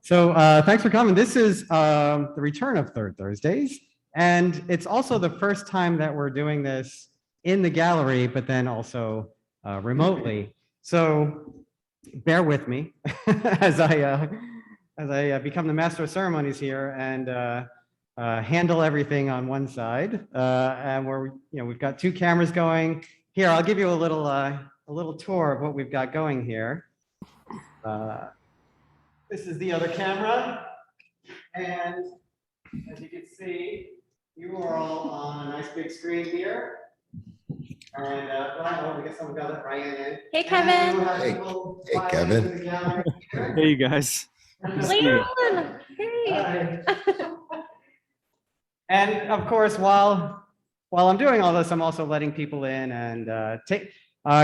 Thanks for coming. This is the return of Third Thursdays, and it's also the first time that we're doing this in the gallery, but then also remotely. So bear with me as I become the master of ceremonies here and handle everything on one side. And we've got two cameras going here. I'll give you a little tour of what we've got going here. This is the other camera, and as you can see, you are all on a nice big screen here. And I guess someone got it right in. Hey, Kevin. Hey, Kevin. Hey, you guys. Leon. Hey. And of course, while I'm doing all this, I'm also letting people in and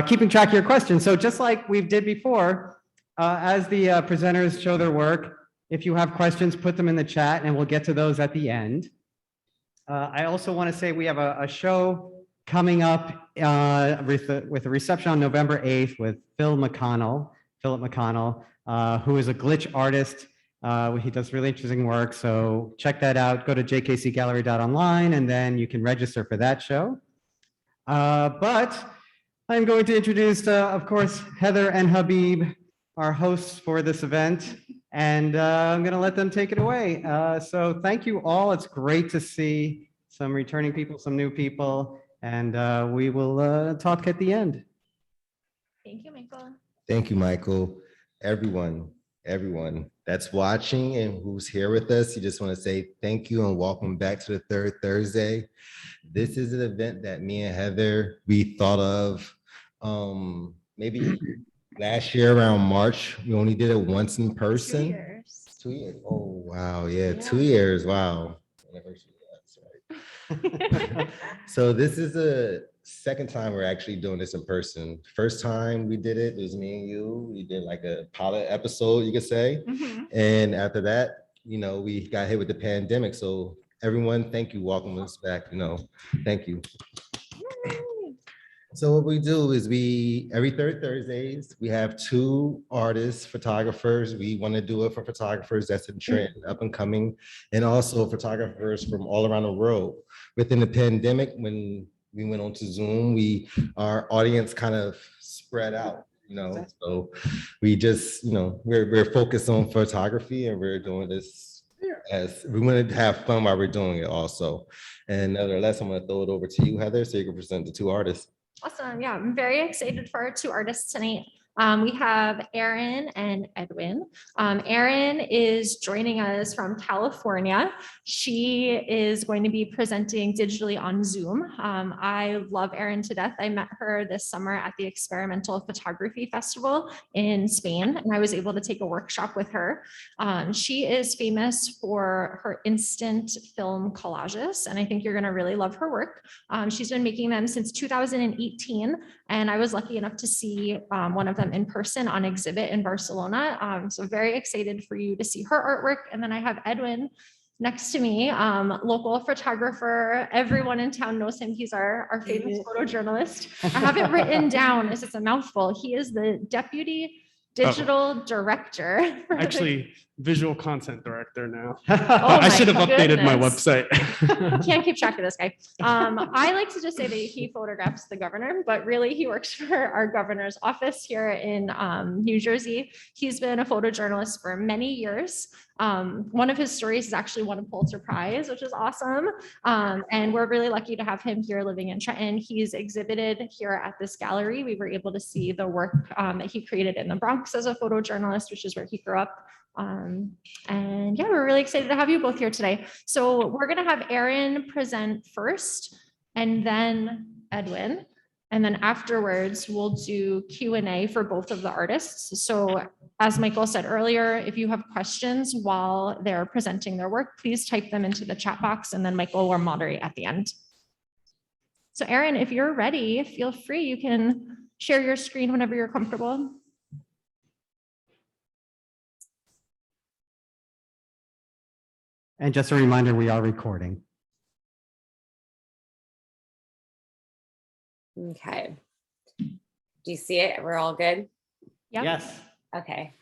keeping track of your questions. So just like we did before, as the presenters show their work, if you have questions, put them in the chat and we'll get to those at the end. I also want to say we have a show coming up with a reception on November 8th with Philip McConnell, who is a glitch artist. He does really interesting work, so check that out. Go to jkcgallery.online and then you can register for that show. But I'm going to introduce, of course, Heather and Habiyb, our hosts for this event, and I'm going to let them take it away. So thank you all. It's great to see some returning people, some new people, and we will talk at the end. Thank you, Michael. Thank you, Michael. Everyone that's watching and who's here with us, you just want to say thank you and welcome back to the Third Thursday. This is an event that me and Heather, we thought of maybe last year around March. We only did it once in person. 2 years. 2 years. Oh, wow. Yeah, 2 years. Wow. That's right. So this is the second time we're actually doing this in person. First time we did it was me and you. We did like a pilot episode, you could say. Mm-hmm. And after that, we got hit with the pandemic. So everyone, thank you. Welcome us back. Thank you. So what we do is every third Thursdays, we have two artists, photographers. We want to do it for photographers that's in trend, up and coming, and also photographers from all around the world. Within the pandemic, when we went on to Zoom, our audience kind of spread out, so we just, we're focused on photography and we're doing this as we wanted to have fun while we're doing it also. And nevertheless, I'm going to throw it over to you, Heather, so you can present the two artists. Awesome. Yeah, I'm very excited for our two artists tonight. We have Erin and Edwin. Erin is joining us from California. She is going to be presenting digitally on Zoom. I love Erin to death. I met her this summer at the Experimental Photography Festival in Spain, and I was able to take a workshop with her. She is famous for her instant film collages, and I think you're going to really love her work. She's been making them since 2018, and I was lucky enough to see one of them in person on exhibit in Barcelona. So very excited for you to see her artwork. And then I have Edwin next to me, local photographer. Everyone in town knows him. He's our famous photojournalist. I have it written down as it's a mouthful. He is the deputy digital director. Actually, visual content director now. Oh, I should have updated my goodness. website. Can't keep track of this guy. I like to just say that he photographs the governor, but really he works for our governor's office here in New Jersey. He's been a photojournalist for many years. One of his stories has actually won a Pulitzer Prize, which is awesome. And we're really lucky to have him here living in Trenton. He's exhibited here at this gallery. We were able to see the work that he created in the Bronx as a photojournalist, which is where he grew up. And yeah, we're really excited to have you both here today. So we're going to have Erin present first and then Edwin. And then afterwards, we'll do Q&A for both of the artists. So as Michael said earlier, if you have questions while they're presenting their work, please type them into the chat box and then Michael will moderate at the end. So Erin, if you're ready, feel free. You can share your screen whenever you're comfortable. And just a reminder, we are recording. Okay. Do you see it? We're all good? Yep. Yes. Okay.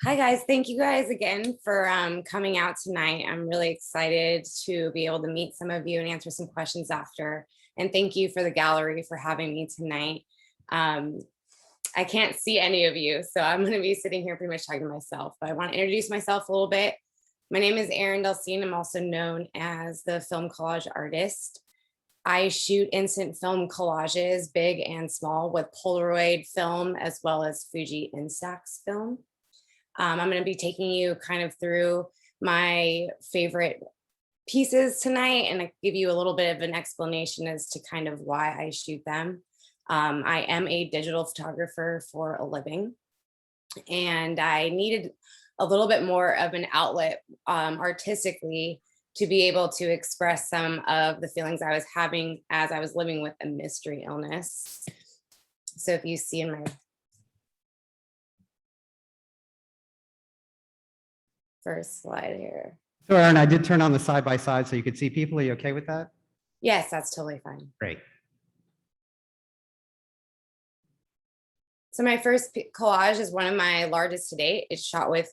Hi guys, thank you guys again for coming out tonight. I'm really excited to be able to meet some of you and answer some questions after. And thank you for the gallery for having me tonight. I can't see any of you, so I'm going to be sitting here pretty much talking to myself, but I want to introduce myself a little bit. My name is Erin Delsigne. I'm also known as the film collage artist. I shoot instant film collages, big and small, with Polaroid film as well as Fuji Instax film. I'm going to be taking you kind of through my favorite pieces tonight and I give you a little bit of an explanation as to kind of why I shoot them. I am a digital photographer for a living, and I needed a little bit more of an outlet artistically to be able to express some of the feelings I was having as I was living with a mystery illness. So if you see in my first slide here. So Erin, I did turn on the side by side so you could see people. Are you okay with that? Yes, that's totally fine. Great. So my first collage is one of my largest to date. It's shot with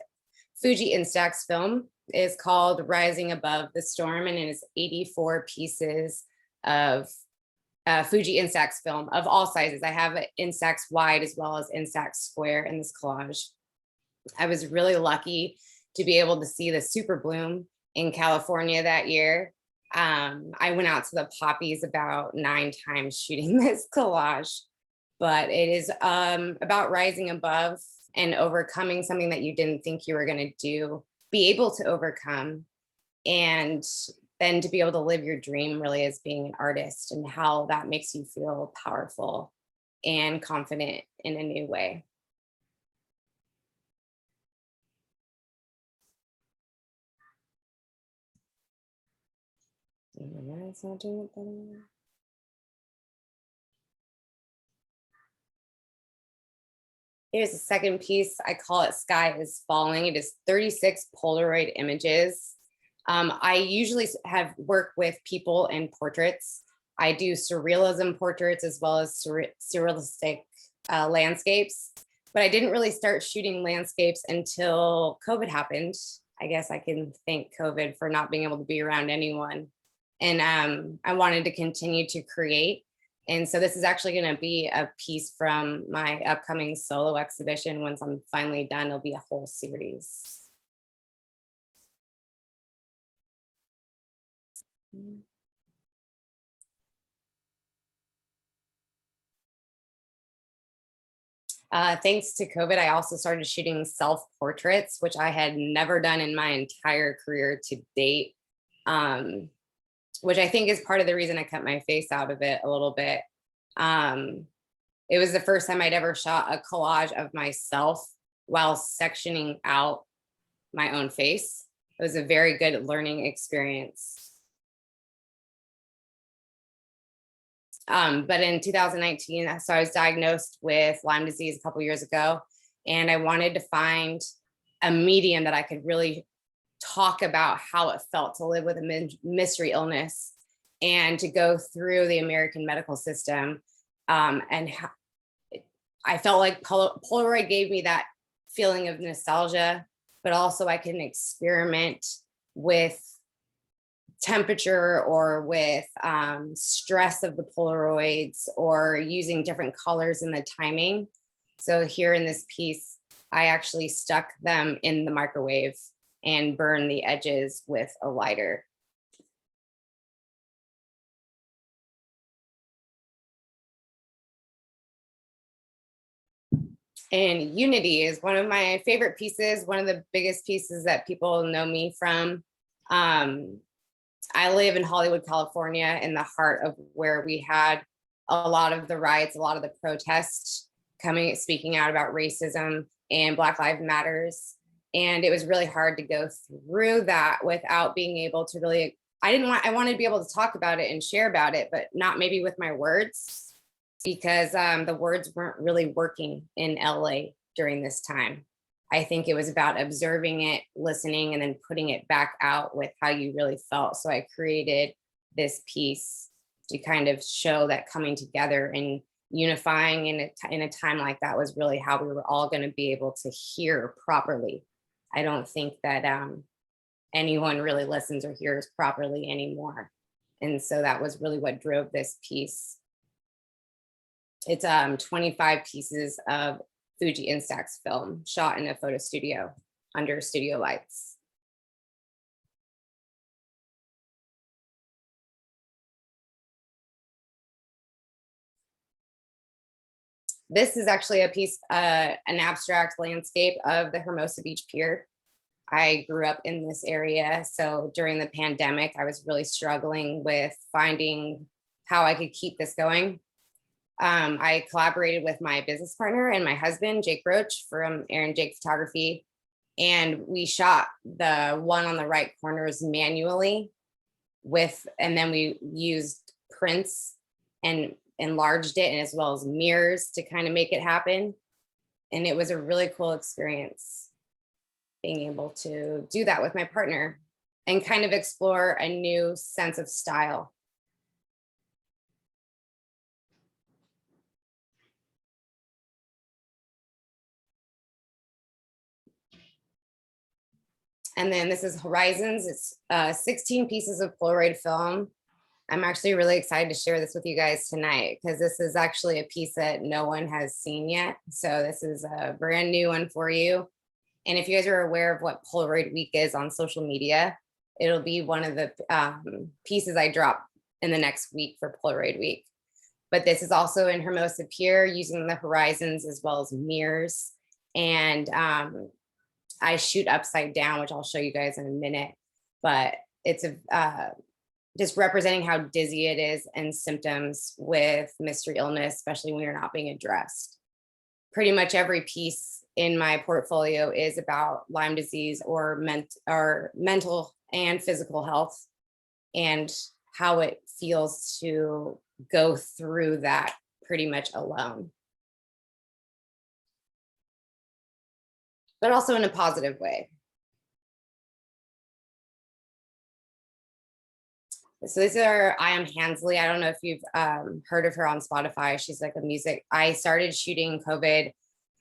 Fuji Instax film. It's called Rising Above the Storm, and it is 84 pieces of Fuji Instax film of all sizes. I have an Instax wide as well as Instax square in this collage. I was really lucky to be able to see the super bloom in California that year. I went out to the poppies about 9 times shooting this collage, but it is about rising above and overcoming something that you didn't think you were going to be able to overcome, and then to be able to live your dream really as being an artist, and how that makes you feel powerful and confident in a new way. It's not doing it better. Here's the second piece. I call it Sky is Falling. It is 36 Polaroid images. I usually have worked with people in portraits. I do surrealism portraits as well as surrealistic landscapes, but I didn't really start shooting landscapes until COVID happened. I guess I can thank COVID for not being able to be around anyone. And I wanted to continue to create. And so this is actually going to be a piece from my upcoming solo exhibition. Once I'm finally done, it'll be a whole series. Thanks to COVID, I also started shooting self-portraits, which I had never done in my entire career to date. Which I think is part of the reason I cut my face out of it a little bit. It was the first time I'd ever shot a collage of myself while sectioning out my own face. It was a very good learning experience. But in 2019, so I was diagnosed with Lyme disease a couple years ago, and I wanted to find a medium that I could really talk about how it felt to live with a mystery illness and to go through the American medical system. And I felt like Polaroid gave me that feeling of nostalgia, but also I can experiment with temperature or with stress of the Polaroids, or using different colors in the timing. So here in this piece, I actually stuck them in the microwave and burn the edges with a lighter. And Unity is one of my favorite pieces, one of the biggest pieces that people know me from. I live in Hollywood, California, in the heart of where we had a lot of the riots, a lot of the protests speaking out about racism and Black Lives Matters. And it was really hard to go through that without being able to really, I wanted to be able to talk about it and share about it, but not maybe with my words, because the words weren't really working in LA during this time. I think it was about observing it, listening, and then putting it back out with how you really felt. So I created this piece to kind of show that coming together and unifying in a time like that was really how we were all going to be able to hear properly. I don't think that anyone really listens or hears properly anymore. And so that was really what drove this piece. It's 25 pieces of Fuji Instax film shot in a photo studio under studio lights. This is actually a piece, an abstract landscape of the Hermosa Beach Pier. I grew up in this area, so during the pandemic, I was really struggling with finding how I could keep this going. I collaborated with my business partner and my husband, Jake Roach from Erin Jake Photography, and we shot the one on the right corners manually and then we used prints and enlarged it, and as well as mirrors to kind of make it happen. And it was a really cool experience being able to do that with my partner and kind of explore a new sense of style. And then this is Horizons. It's 16 pieces of Polaroid film. I'm actually really excited to share this with you guys tonight because this is actually a piece that no one has seen yet. So this is a brand new one for you. And if you guys are aware of what Polaroid Week is on social media, it'll be one of the pieces I drop in the next week for Polaroid Week. But this is also in Hermosa Pier using the horizons as well as mirrors. And I shoot upside down, which I'll show you guys in a minute. But it's just representing how dizzy it is and symptoms with mystery illness, especially when you're not being addressed. Pretty much every piece in my portfolio is about Lyme disease or mental and physical health and how it feels to go through that pretty much alone. But also in a positive way. So these are I Am Hansley. I don't know if you've heard of her on Spotify. She's like a music. I started shooting COVID.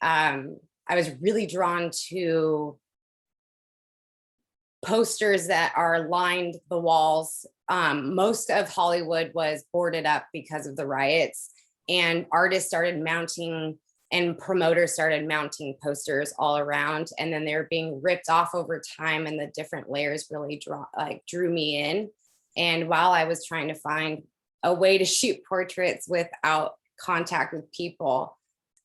I was really drawn to posters that are lined the walls. Most of Hollywood was boarded up because of the riots, and artists started mounting and promoters started mounting posters all around, and then they were being ripped off over time, and the different layers really drew me in. And while I was trying to find a way to shoot portraits without contact with people,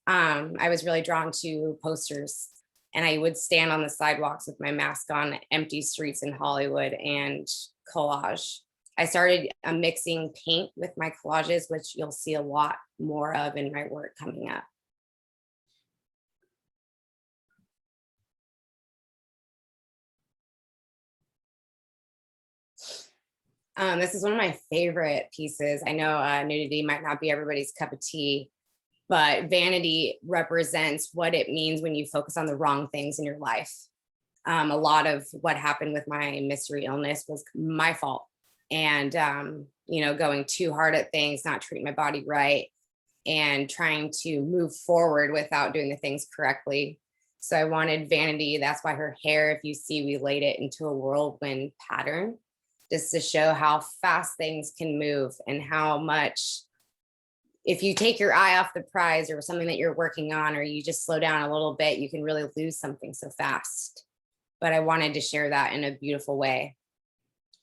I was really drawn to posters. And I would stand on the sidewalks with my mask on, empty streets in Hollywood, and collage. I started mixing paint with my collages, which you'll see a lot more of in my work coming up. This is one of my favorite pieces. I know nudity might not be everybody's cup of tea, but vanity represents what it means when you focus on the wrong things in your life. A lot of what happened with my mystery illness was my fault. And, going too hard at things, not treating my body right, and trying to move forward without doing the things correctly. So I wanted vanity. That's why her hair, if you see, we laid it into a whirlwind pattern, just to show how fast things can move and how much, if you take your eye off the prize or something that you're working on, or you just slow down a little bit, you can really lose something so fast. But I wanted to share that in a beautiful way.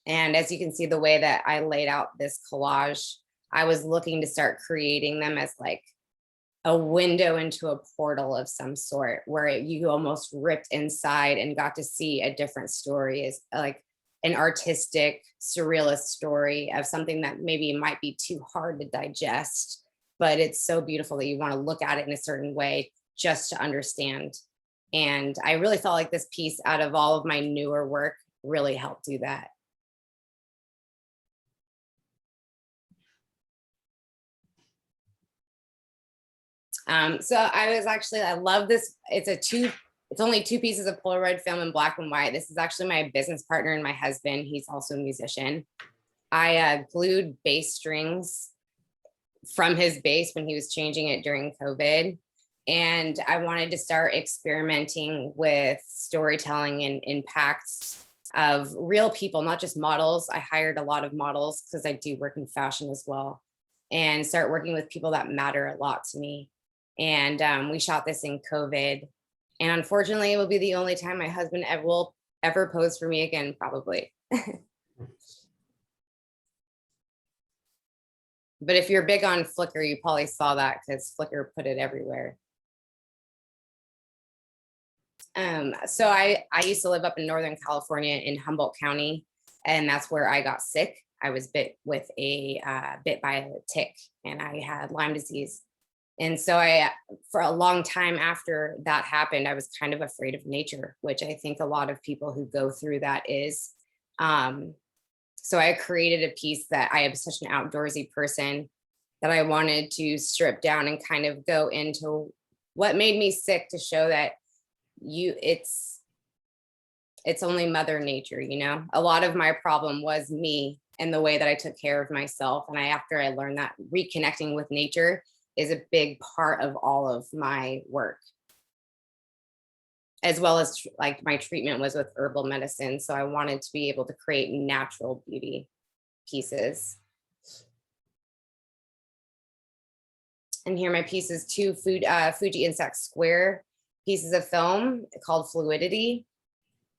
And as you can see, the way that I laid out this collage, I was looking to start creating them as like a window into a portal of some sort, where you almost ripped inside and got to see a different story, is like an artistic, surrealist story of something that maybe might be too hard to digest, but it's so beautiful that you want to look at it in a certain way just to understand. And I really felt like this piece, out of all of my newer work, really helped do that. So I love this. It's only 2 pieces of Polaroid film in black and white. This is actually my business partner and my husband. He's also a musician. I glued bass strings from his base when he was changing it during COVID. And I wanted to start experimenting with storytelling and impacts of real people, not just models. I hired a lot of models because I do work in fashion as well, and start working with people that matter a lot to me. And we shot this in COVID. And unfortunately, it will be the only time my husband will ever pose for me again, probably. But if you're big on Flickr, you probably saw that because Flickr put it everywhere. So I used to live up in Northern California in Humboldt County, and that's where I got sick. I was bit by a tick, and I had Lyme disease. And so for a long time after that happened, I was kind of afraid of nature, which I think a lot of people who go through that is. So I created a piece that I am such an outdoorsy person that I wanted to strip down and kind of go into what made me sick, to show that it's only Mother Nature, you know. A lot of my problem was me and the way that I took care of myself. And after I learned that reconnecting with nature is a big part of all of my work, as well as like my treatment was with herbal medicine. So I wanted to be able to create natural beauty pieces. And here are my pieces, two Fuji Instax square pieces of film called Fluidity.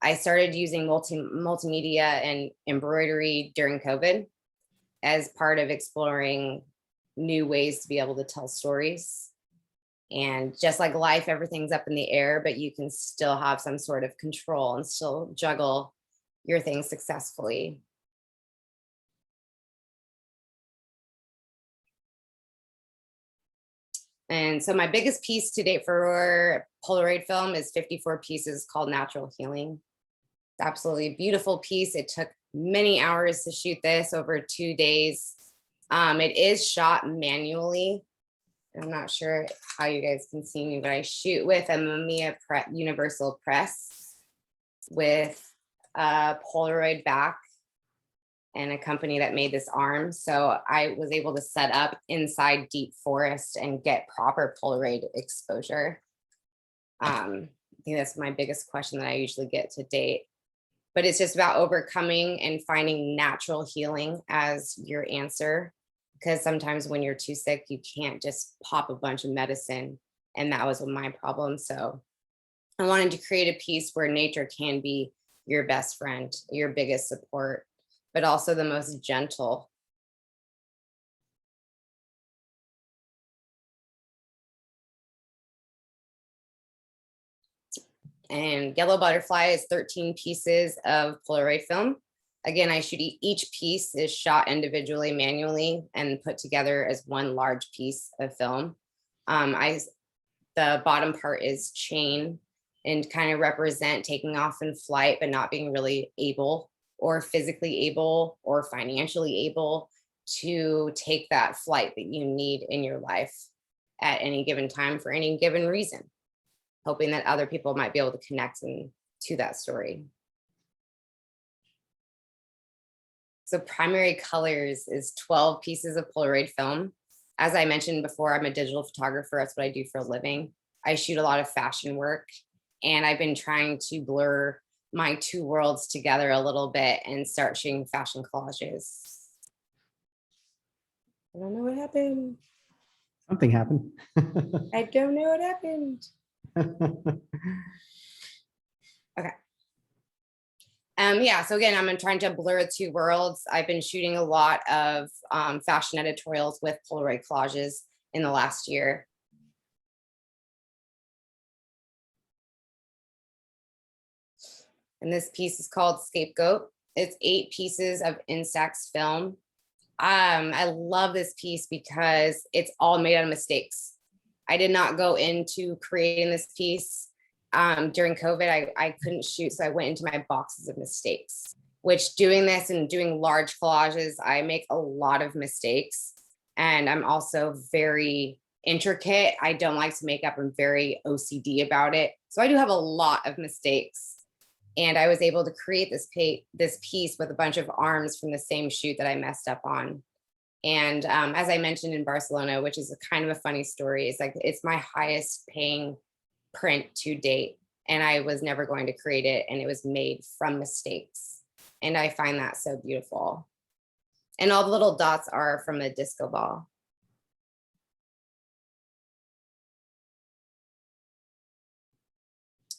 I started using multimedia and embroidery during COVID as part of exploring new ways to be able to tell stories. And just like life, everything's up in the air, but you can still have some sort of control and still juggle your things successfully. And so my biggest piece to date for Polaroid film is 54 pieces called Natural Healing. It's absolutely a beautiful piece. It took many hours to shoot this, over 2 days. It is shot manually. I'm not sure how you guys can see me, but I shoot with a Mamiya Universal Press with a Polaroid back and a company that made this arm. So I was able to set up inside deep forest and get proper Polaroid exposure. I think that's my biggest question that I usually get to date. But it's just about overcoming and finding natural healing as your answer. Because sometimes when you're too sick, you can't just pop a bunch of medicine. And that was my problem. So I wanted to create a piece where nature can be your best friend, your biggest support, but also the most gentle. And Yellow Butterfly is 13 pieces of Polaroid film. Again, I shoot each piece is shot individually, manually, and put together as one large piece of film. The bottom part is chain and kind of represent taking off in flight, but not being really able or physically able or financially able to take that flight that you need in your life at any given time for any given reason, hoping that other people might be able to connect to that story. So primary colors is 12 pieces of Polaroid film. As I mentioned before, I'm a digital photographer. That's what I do for a living. I shoot a lot of fashion work, and I've been trying to blur my two worlds together a little bit and start shooting fashion collages. I don't know what happened. Something happened. I don't know what happened. Okay. Yeah, so again, I'm trying to blur the two worlds. I've been shooting a lot of fashion editorials with Polaroid collages in the last year. And this piece is called Scapegoat. It's 8 pieces of Instax film. I love this piece because it's all made out of mistakes. I did not go into creating this piece. During COVID, I couldn't shoot, so I went into my boxes of mistakes, which doing this and doing large collages, I make a lot of mistakes. And I'm also very intricate. I don't like to make up. I'm very OCD about it. So I do have a lot of mistakes. And I was able to create this piece with a bunch of arms from the same shoot that I messed up on. And as I mentioned in Barcelona, which is a kind of a funny story, it's my highest paying print to date. And I was never going to create it. And it was made from mistakes. And I find that so beautiful. And all the little dots are from a disco ball.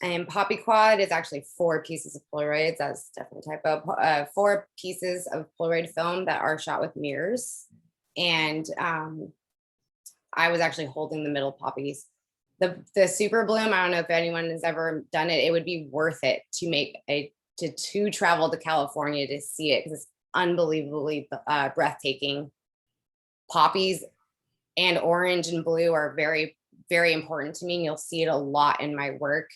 And Poppy Quad is actually 4 pieces of Polaroids. That's definitely a typo. 4 pieces of Polaroid film that are shot with mirrors. And I was actually holding the middle poppies. The super bloom, I don't know if anyone has ever done it. It would be worth it to travel to California to see it, because it's unbelievably breathtaking. Poppies and orange and blue are very, very important to me. And you'll see it a lot in my work.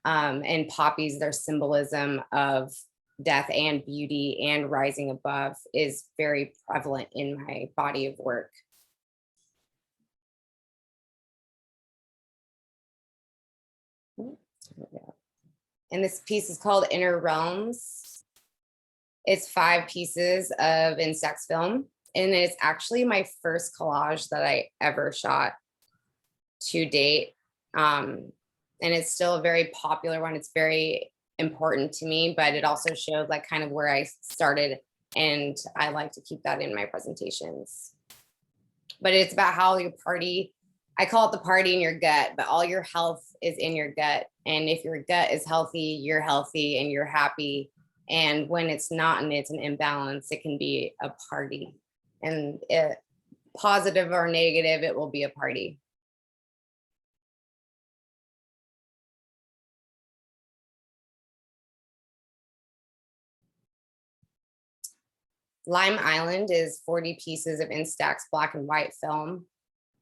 And poppies, their symbolism of death and beauty and rising above is very prevalent in my body of work. And this piece is called Inner Realms. It's 5 pieces of Instax film. And it's actually my first collage that I ever shot to date. And it's still a very popular one. It's very important to me, but it also showed like kind of where I started. And I like to keep that in my presentations. But it's about how your party, I call it the party in your gut, but all your health is in your gut. And if your gut is healthy, you're healthy and you're happy. And when it's not and it's an imbalance, it can be a party. And positive or negative, it will be a party. Lime Island is 40 pieces of Instax black and white film.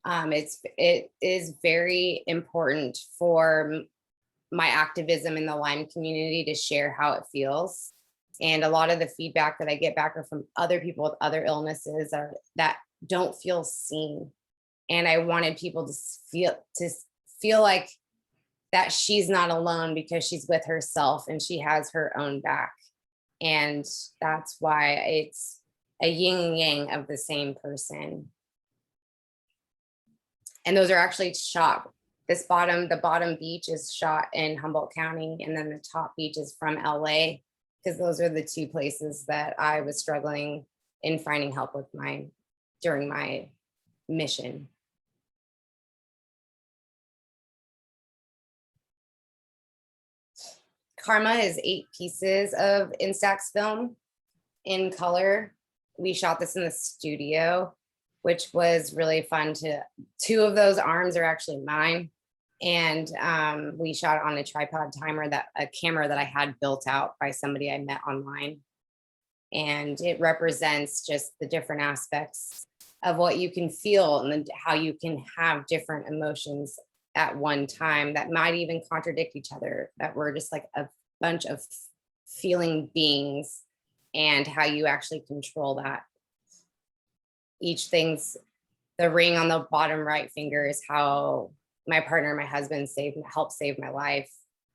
It is very important for my activism in the Lyme community to share how it feels. And a lot of the feedback that I get back are from other people with other illnesses that don't feel seen. And I wanted people to feel like that she's not alone, because she's with herself and she has her own back. And that's why it's a yin and yang of the same person. And those are actually shot. The bottom beach is shot in Humboldt County, and then the top beach is from LA, because those are the 2 places that I was struggling in finding help with during my mission. Karma is 8 pieces of Instax film in color. We shot this in the studio, which was really fun. 2 of those arms are actually mine. And we shot it on a tripod a camera that I had built out by somebody I met online. And it represents just the different aspects of what you can feel and how you can have different emotions at one time that might even contradict each other, that we're just like a bunch of feeling beings, and how you actually control that. The ring on the bottom right finger is how my partner, my husband, helped save my life.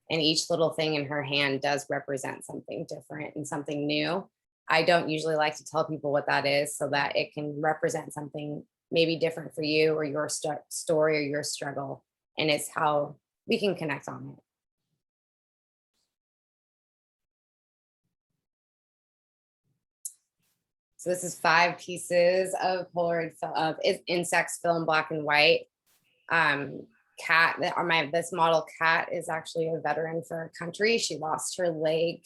And each little thing in her hand does represent something different and something new. I don't usually like to tell people what that is, so that it can represent something maybe different for you, or your story or your struggle. And it's how we can connect on it. So this is 5 pieces of Polaroid of Instax film, black and white. This model Kat is actually a veteran for our country. She lost her leg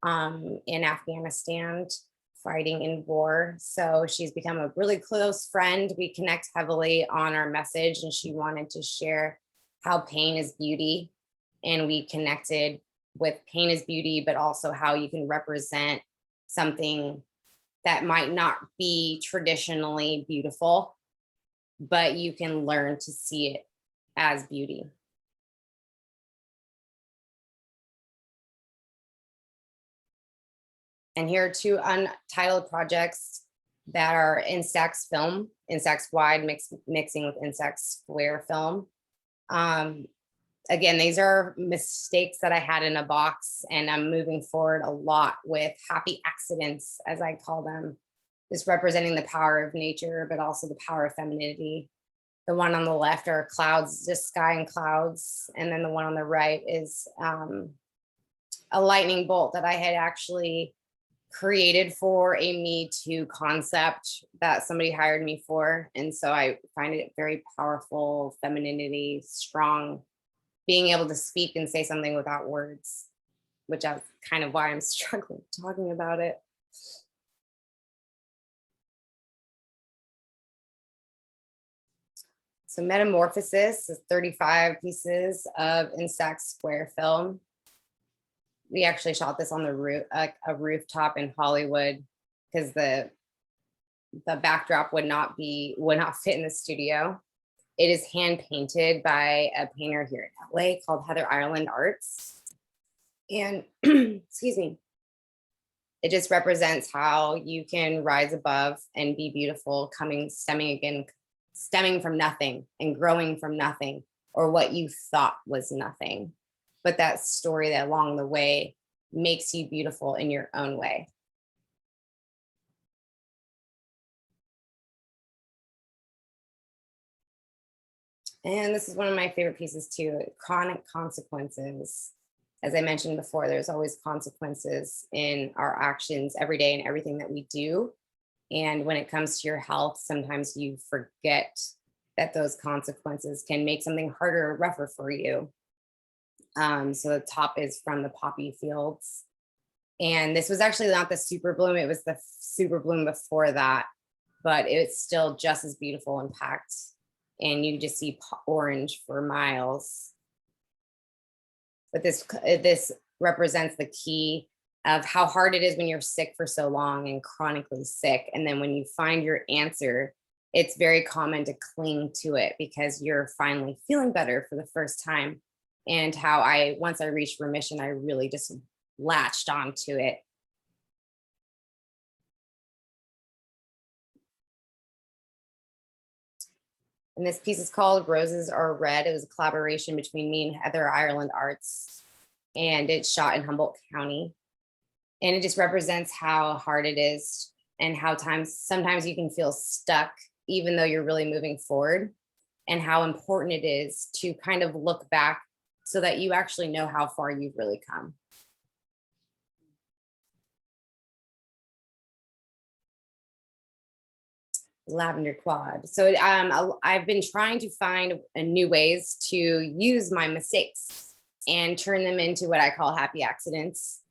in Afghanistan fighting in war. So she's become a really close friend. We connect heavily on our message, and she wanted to share how pain is beauty. And we connected with pain is beauty, but also how you can represent something that might not be traditionally beautiful, but you can learn to see it as beauty. And here are 2 untitled projects that are Instax film, Instax wide mixing with Instax square film. Again, these are mistakes that I had in a box, and I'm moving forward a lot with happy accidents, as I call them, just representing the power of nature, but also the power of femininity. The one on the left are clouds, just sky and clouds. And then the one on the right is a lightning bolt that I had actually created for a Me Too concept that somebody hired me for. And so I find it very powerful, femininity, strong, being able to speak and say something without words, which is kind of why I'm struggling talking about it. So Metamorphosis is 35 pieces of Instax square film. We actually shot this on the roof, a rooftop in Hollywood, because the backdrop would not fit in the studio. It is hand painted by a painter here in LA called Heather Ireland Arts. And excuse me, it just represents how you can rise above and be beautiful, stemming from nothing and growing from nothing, or what you thought was nothing. But that story that along the way makes you beautiful in your own way. And this is one of my favorite pieces too, Chronic Consequences. As I mentioned before, there's always consequences in our actions every day and everything that we do. And when it comes to your health, sometimes you forget that those consequences can make something harder or rougher for you. So the top is from the poppy fields. And this was actually not the super bloom, it was the super bloom before that, but it's still just as beautiful and packed. And you just see orange for miles. But this represents the key of how hard it is when you're sick for so long and chronically sick. And then when you find your answer, it's very common to cling to it because you're finally feeling better for the first time. And how once I reached remission, I really just latched onto it. And this piece is called Roses Are Red. It was a collaboration between me and Heather Ireland Arts, and it's shot in Humboldt County. And it just represents how hard it is and how sometimes you can feel stuck, even though you're really moving forward, and how important it is to kind of look back so that you actually know how far you've really come. Lavender Quad. So I've been trying to find new ways to use my mistakes and turn them into what I call happy accidents.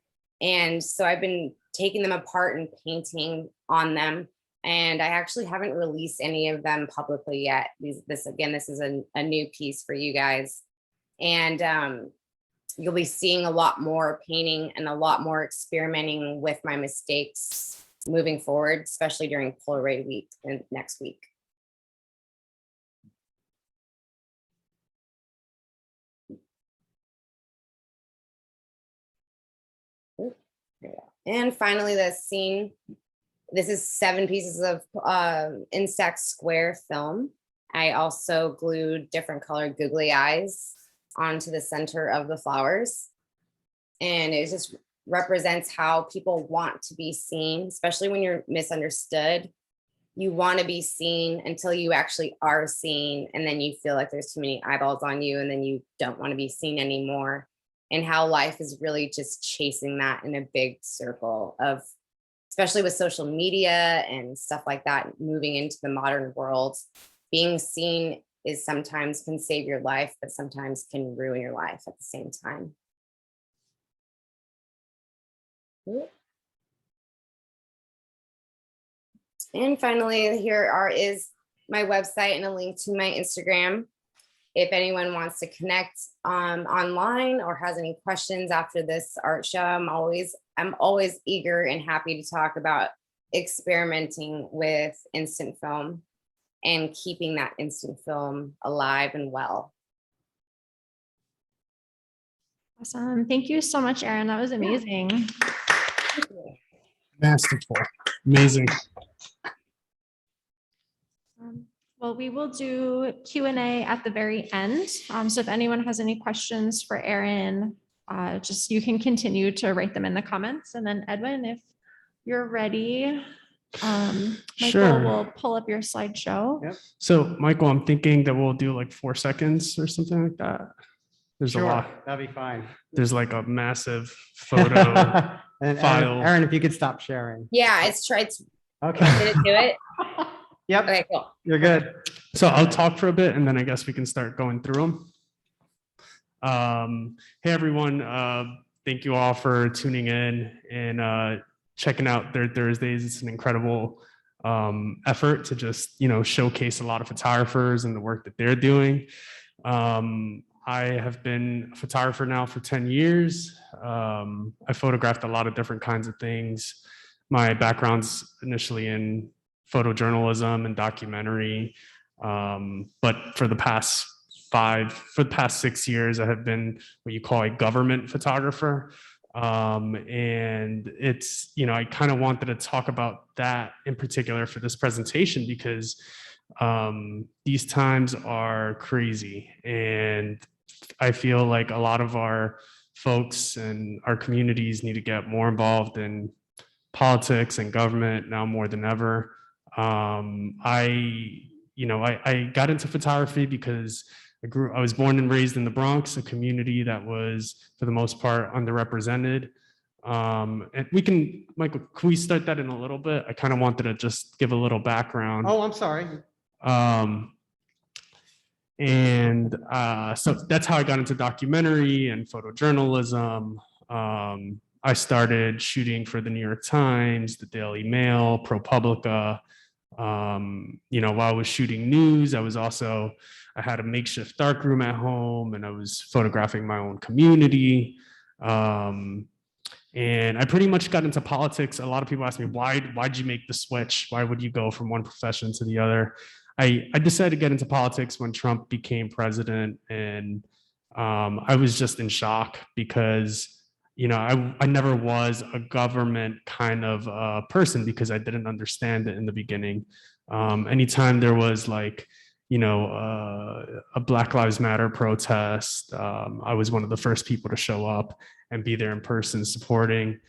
And so I've been taking them apart and painting on them. And I actually haven't released any of them publicly yet. This is a new piece for you guys. And you'll be seeing a lot more painting and a lot more experimenting with my mistakes moving forward, especially during Polaroid week and next week. And finally, the scene. This is 7 pieces of Instax square film. I also glued different colored googly eyes onto the center of the flowers. And it just represents how people want to be seen, especially when you're misunderstood. You want to be seen until you actually are seen, and then you feel like there's too many eyeballs on you, and then you don't want to be seen anymore. And how life is really just chasing that in a big circle of, especially with social media and stuff like that, moving into the modern world, being seen is sometimes can save your life, but sometimes can ruin your life at the same time. And finally, here is my website and a link to my Instagram. If anyone wants to connect online or has any questions after this art show, I'm always eager and happy to talk about experimenting with instant film and keeping that instant film alive and well. Awesome. Thank you so much, Erin. That was amazing. Masterful. Amazing. Well, we will do Q&A at the very end. So if anyone has any questions for Erin, you can continue to write them in the comments. And then Edwin, if you're ready Michael Sure. will pull up your slideshow. Yep. So Michael, I'm thinking that we'll do like 4 seconds or something like that. There's a Sure, lot. that'd be fine. There's like a massive photo. And file. Erin, if you could stop sharing. Yeah, it's tried. Did Okay. it do it? Yep, Okay, cool. you're good. So I'll talk for a bit and then I guess we can start going through them. Hey everyone, thank you all for tuning in and checking out Third Thursdays. It's an incredible effort to just, showcase a lot of photographers and the work that they're doing. I have been a photographer now for 10 years. I photographed a lot of different kinds of things. My background's initially in photojournalism and documentary. But for the past 6 years, I have been what you call a government photographer. And it's, I kind of wanted to talk about that in particular for this presentation because these times are crazy. And I feel like a lot of our folks and our communities need to get more involved in politics and government now more than ever. I got into photography because I was born and raised in the Bronx, a community that was, for the most part, underrepresented. And Michael, can we start that in a little bit? I kind of wanted to just give a little background. Oh, I'm sorry. So that's how I got into documentary and photojournalism. I started shooting for the New York Times, the Daily Mail, ProPublica. While I was shooting news, I had a makeshift darkroom at home and I was photographing my own community. And I pretty much got into politics. A lot of people ask me, why'd you make the switch? Why would you go from one profession to the other? I decided to get into politics when Trump became president, and I was just in shock because I never was a government kind of person because I didn't understand it in the beginning. Anytime there was like, a Black Lives Matter protest, I was one of the first people to show up and be there in person supporting.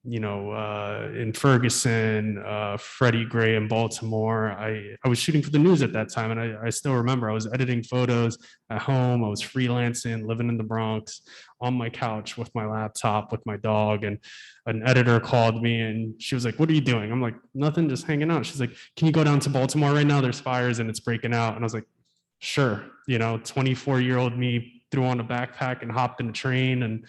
In Ferguson, Freddie Gray in Baltimore. I was shooting for the news at that time, and I still remember I was editing photos at home. I was freelancing, living in the Bronx, on my couch with my laptop, with my dog, and an editor called me, and she was like, "What are you doing?" I'm like, "Nothing, just hanging out." She's like, "Can you go down to Baltimore right now? There's fires and it's breaking out." And I was like, "Sure." 24-year-old me threw on a backpack and hopped in a train and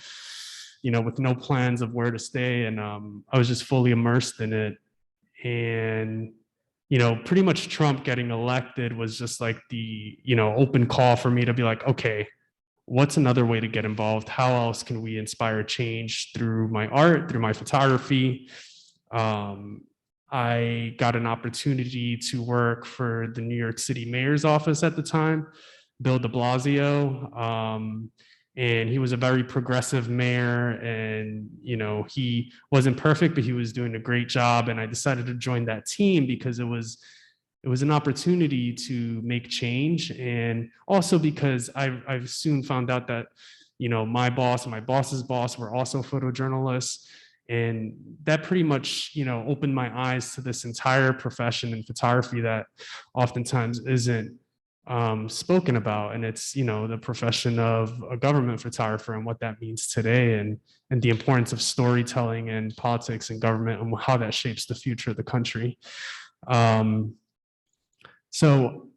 with no plans of where to stay. And I was just fully immersed in it. And, pretty much Trump getting elected was just like the, open call for me to be like, okay, what's another way to get involved? How else can we inspire change through my art, through my photography? I got an opportunity to work for the New York City mayor's office at the time, Bill de Blasio. And he was a very progressive mayor, and he wasn't perfect, but he was doing a great job. And I decided to join that team because it was an opportunity to make change, and also because I've soon found out that my boss and my boss's boss were also photojournalists, and that pretty much opened my eyes to this entire profession in photography that oftentimes isn't spoken about. And it's the profession of a government photographer and what that means today, and the importance of storytelling and politics and government and how that shapes the future of the country. So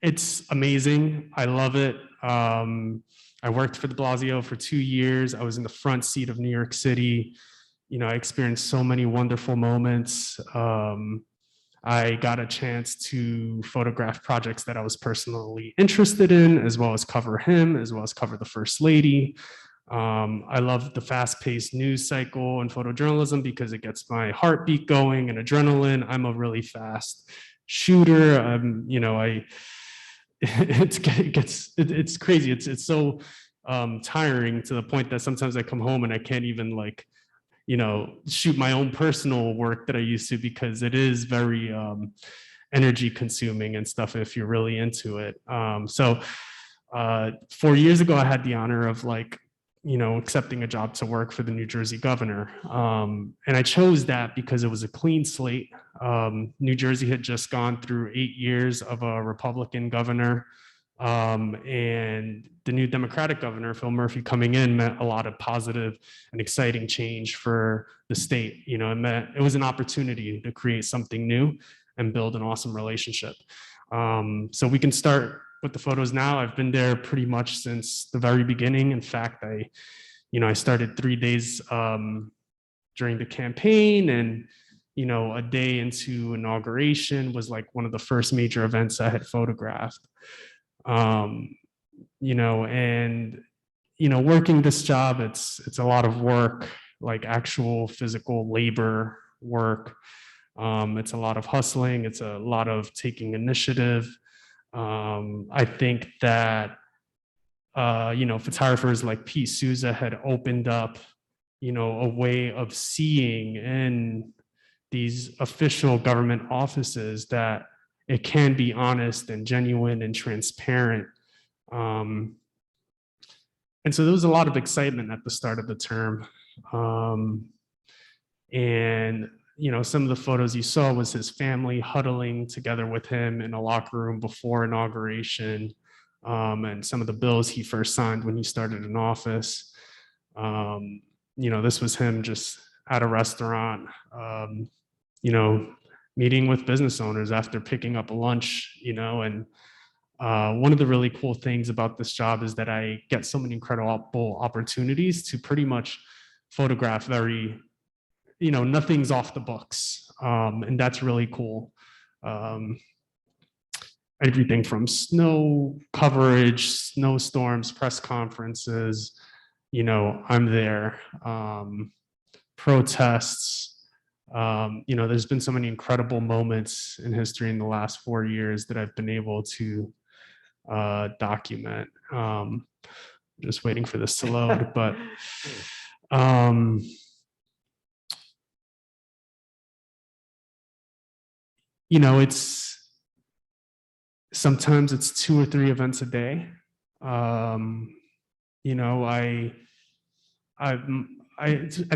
it's amazing. I love it. I worked for de Blasio for 2 years. I was in the front seat of New York City. I experienced so many wonderful moments. I got a chance to photograph projects that I was personally interested in, as well as cover him, as well as cover the First Lady. I love the fast-paced news cycle and photojournalism because it gets my heartbeat going and adrenaline. I'm a really fast shooter. It's crazy. It's so tiring to the point that sometimes I come home and I can't even shoot my own personal work that I used to, because it is very energy consuming and stuff if you're really into it. So 4 years ago, I had the honor of accepting a job to work for the New Jersey governor. And I chose that because it was a clean slate. New Jersey had just gone through 8 years of a Republican governor. And the new Democratic governor, Phil Murphy, coming in meant a lot of positive and exciting change for the state. It was an opportunity to create something new and build an awesome relationship. So we can start with the photos now. I've been there pretty much since the very beginning. In fact, I started 3 days during the campaign, and a day into inauguration was like one of the first major events I had photographed. Working this job, it's a lot of work, like actual physical labor work. It's a lot of hustling. It's a lot of taking initiative. I think that, photographers like Pete Souza had opened up, a way of seeing in these official government offices that it can be honest and genuine and transparent. And so there was a lot of excitement at the start of the term. Some of the photos you saw was his family huddling together with him in a locker room before inauguration, and some of the bills he first signed when he started in office. This was him just at a restaurant, meeting with business owners after picking up a lunch, and one of the really cool things about this job is that I get so many incredible opportunities to pretty much photograph nothing's off the books. And that's really cool. Everything from snow coverage, snowstorms, press conferences, I'm there. Protests. There's been so many incredible moments in history in the last 4 years that I've been able to document. Just waiting for this to load, but sometimes it's 2 or 3 events a day. At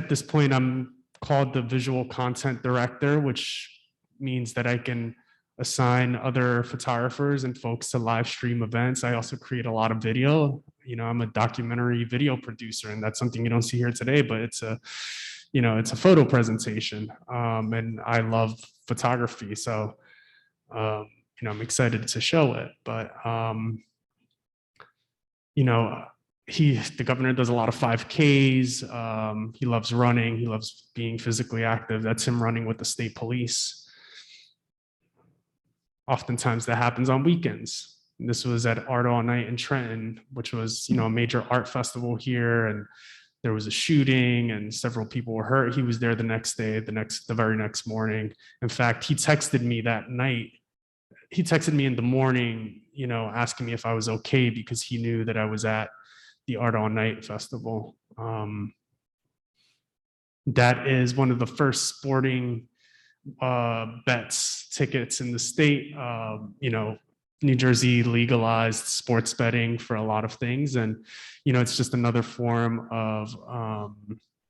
this point, I'm called the visual content director, which means that I can assign other photographers and folks to live stream events. I also create a lot of video. I'm a documentary video producer, and that's something you don't see here today, but it's a photo presentation. And I love photography. So, I'm excited to show it, but, the governor does a lot of 5Ks. He loves running. He loves being physically active. That's him running with the state police. Oftentimes that happens on weekends. And this was at Art All Night in Trenton, which was, a major art festival here. And there was a shooting and several people were hurt. He was there the next day, the very next morning. In fact, he texted me that night. He texted me in the morning, asking me if I was okay because he knew that I was at the Art All Night festival. That is one of the first sporting bets tickets in the state. New Jersey legalized sports betting for a lot of things, and it's just another form of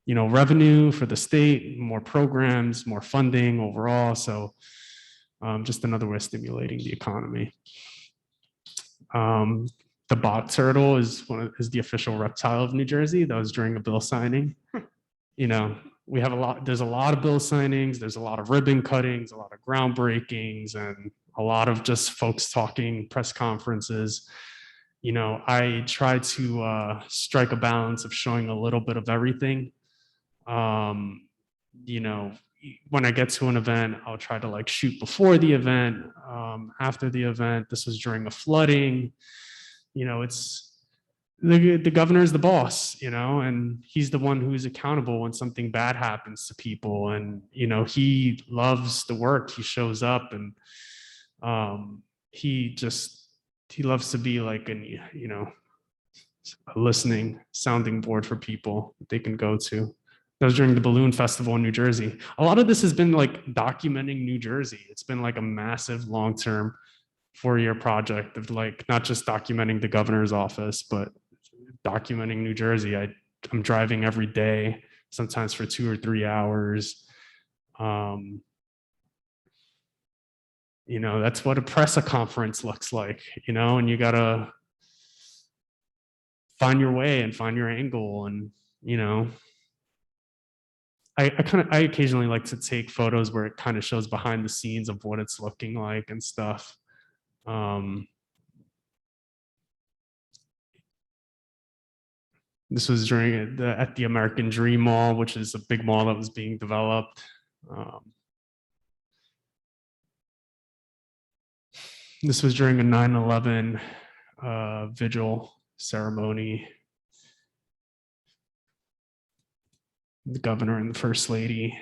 revenue for the state, more programs, more funding overall. So just another way of stimulating the economy. The bog turtle is the official reptile of New Jersey. That was during a bill signing. We have there's a lot of bill signings, there's a lot of ribbon cuttings, a lot of groundbreakings, and a lot of just folks talking, press conferences. I try to strike a balance of showing a little bit of everything. When I get to an event, I'll try to shoot before the event, after the event. This was during a flooding. It's the governor is the boss, and he's the one who's accountable when something bad happens to people. And, he loves the work. He shows up, and he loves to be like a listening sounding board for people that they can go to. That was during the Balloon Festival in New Jersey. A lot of this has been documenting New Jersey. It's been a massive long-term 4-year project of not just documenting the governor's office, but documenting New Jersey. I I'm driving every day, sometimes for 2 or 3 hours. You know, that's what a press conference looks like, you know, and you gotta find your way and find your angle. And, you know, I occasionally like to take photos where it kind of shows behind the scenes of what it's looking like and stuff. This was during at the American Dream Mall, which is a big mall that was being developed. This was during a 9/11 vigil ceremony. The governor and the first lady.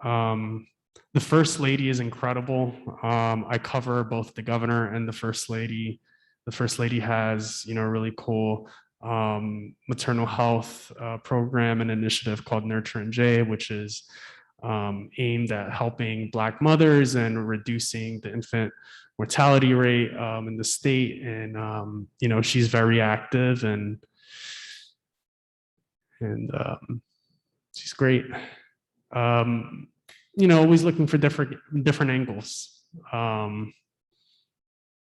The first lady is incredible. I cover both the governor and the first lady. The first lady has, you know, a really cool maternal health program and initiative called Nurture and J, which is aimed at helping Black mothers and reducing the infant mortality rate in the state. And you know, she's very active and she's great. You know, always looking for different angles,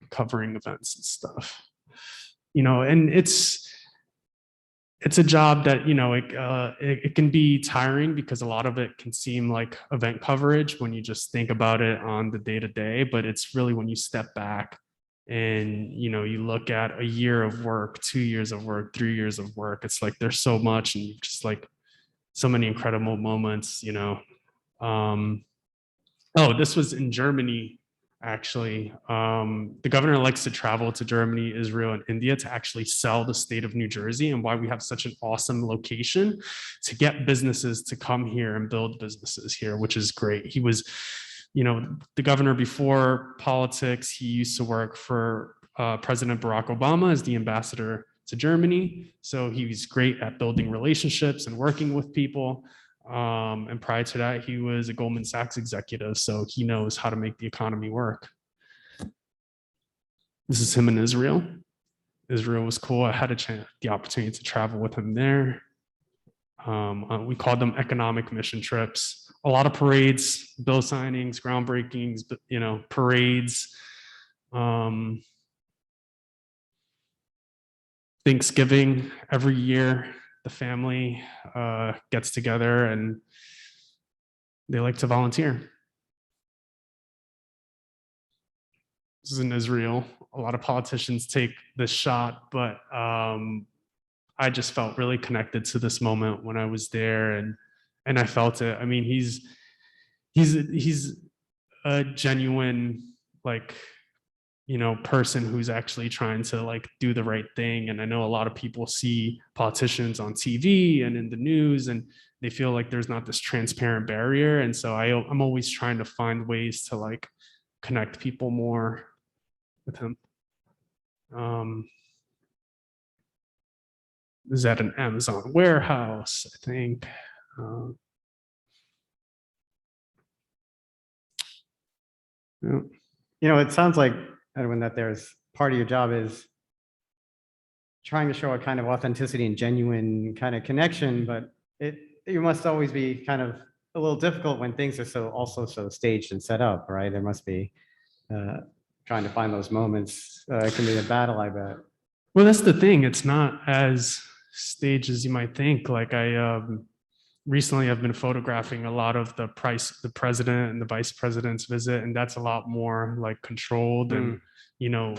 covering events and stuff. You know, and it's a job that, you know, it can be tiring because a lot of it can seem like event coverage when you just think about it on the day-to-day, but it's really when you step back and, you know, you look at a year of work, 2 years of work, 3 years of work, it's like there's so much and you've just like so many incredible moments, you know. Oh, this was in Germany, actually. The governor likes to travel to Germany, Israel, and India to actually sell the state of New Jersey, and why we have such an awesome location to get businesses to come here and build businesses here, which is great. He was, you know, the governor before politics. He used to work for President Barack Obama as the ambassador to Germany. So he was great at building relationships and working with people. And prior to that, he was a Goldman Sachs executive. So he knows how to make the economy work. This is him in Israel. Israel was cool. I had the opportunity to travel with him there. We called them economic mission trips. A lot of parades, bill signings, groundbreakings, you know, parades. Thanksgiving every year, the family gets together and they like to volunteer. This is in Israel. A lot of politicians take this shot, but I just felt really connected to this moment when I was there, and I felt it. I mean, he's a genuine, like, you know, person who's actually trying to like do the right thing. And I know a lot of people see politicians on TV and in the news and they feel like there's not this transparent barrier. And so I'm always trying to find ways to like connect people more with him. This is at an Amazon warehouse, I think. Yeah. You know, it sounds like, Edwin, that there's part of your job is trying to show a kind of authenticity and genuine kind of connection, but you must always be kind of a little difficult when things are also so staged and set up, right? There must be trying to find those moments. It can be a battle, I bet. Well, that's the thing. It's not as staged as you might think. Like recently I've been photographing a lot of the president and the vice president's visit, and that's a lot more like controlled and, you know,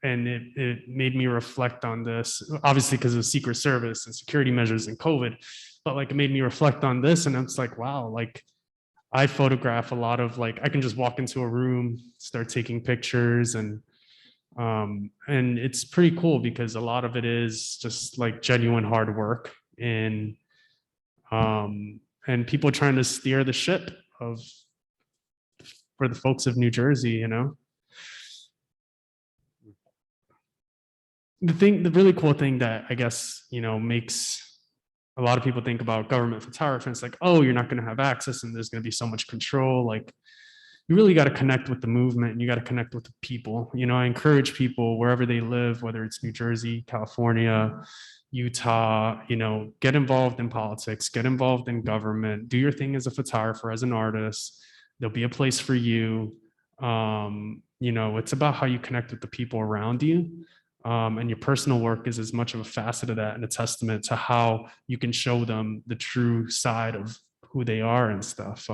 and it made me reflect on this, obviously because of Secret Service and security measures and COVID, but like it made me reflect on this, and it's like, wow, like I photograph a lot of, like, I can just walk into a room, start taking pictures, and it's pretty cool because a lot of it is just like genuine hard work and people trying to steer the ship for the folks of New Jersey, you know. The really cool thing that I guess, you know, makes a lot of people think about government photography, it's like, oh, you're not going to have access and there's going to be so much control. Like, you really got to connect with the movement and you got to connect with the people. You know, I encourage people wherever they live, whether it's New Jersey, California, Utah, get involved in politics, get involved in government, do your thing as a photographer, as an artist. There'll be a place for you. It's about how you connect with the people around you. And your personal work is as much of a facet of that and a testament to how you can show them the true side of who they are and stuff.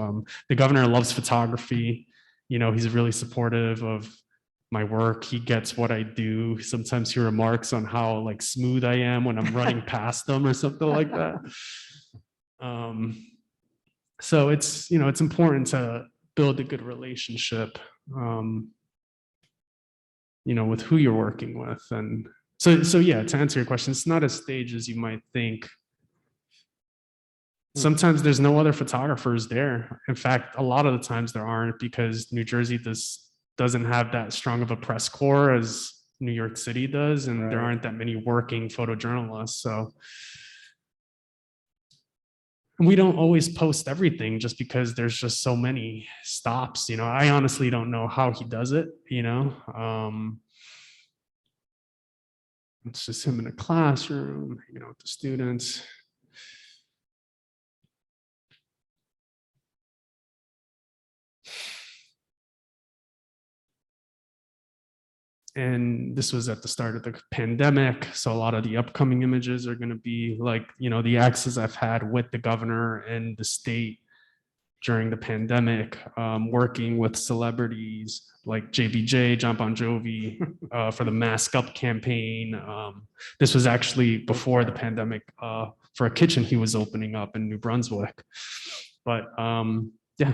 The governor loves photography. He's really supportive of my work. He gets what I do. Sometimes he remarks on how like smooth I am when I'm running past them or something like that. So it's important to build a good relationship, with who you're working with. And so yeah, to answer your question, it's not as staged as you might think. Sometimes there's no other photographers there. In fact, a lot of the times there aren't, because New Jersey doesn't have that strong of a press corps as New York City does, and there aren't that many working photojournalists. So we don't always post everything just because there's just so many stops. I honestly don't know how he does it. It's just him in a classroom, with the students. And this was at the start of the pandemic. So a lot of the upcoming images are going to be like, the access I've had with the governor and the state during the pandemic, working with celebrities like JBJ, John Bon Jovi, for the Mask Up campaign. This was actually before the pandemic, for a kitchen he was opening up in New Brunswick. But yeah.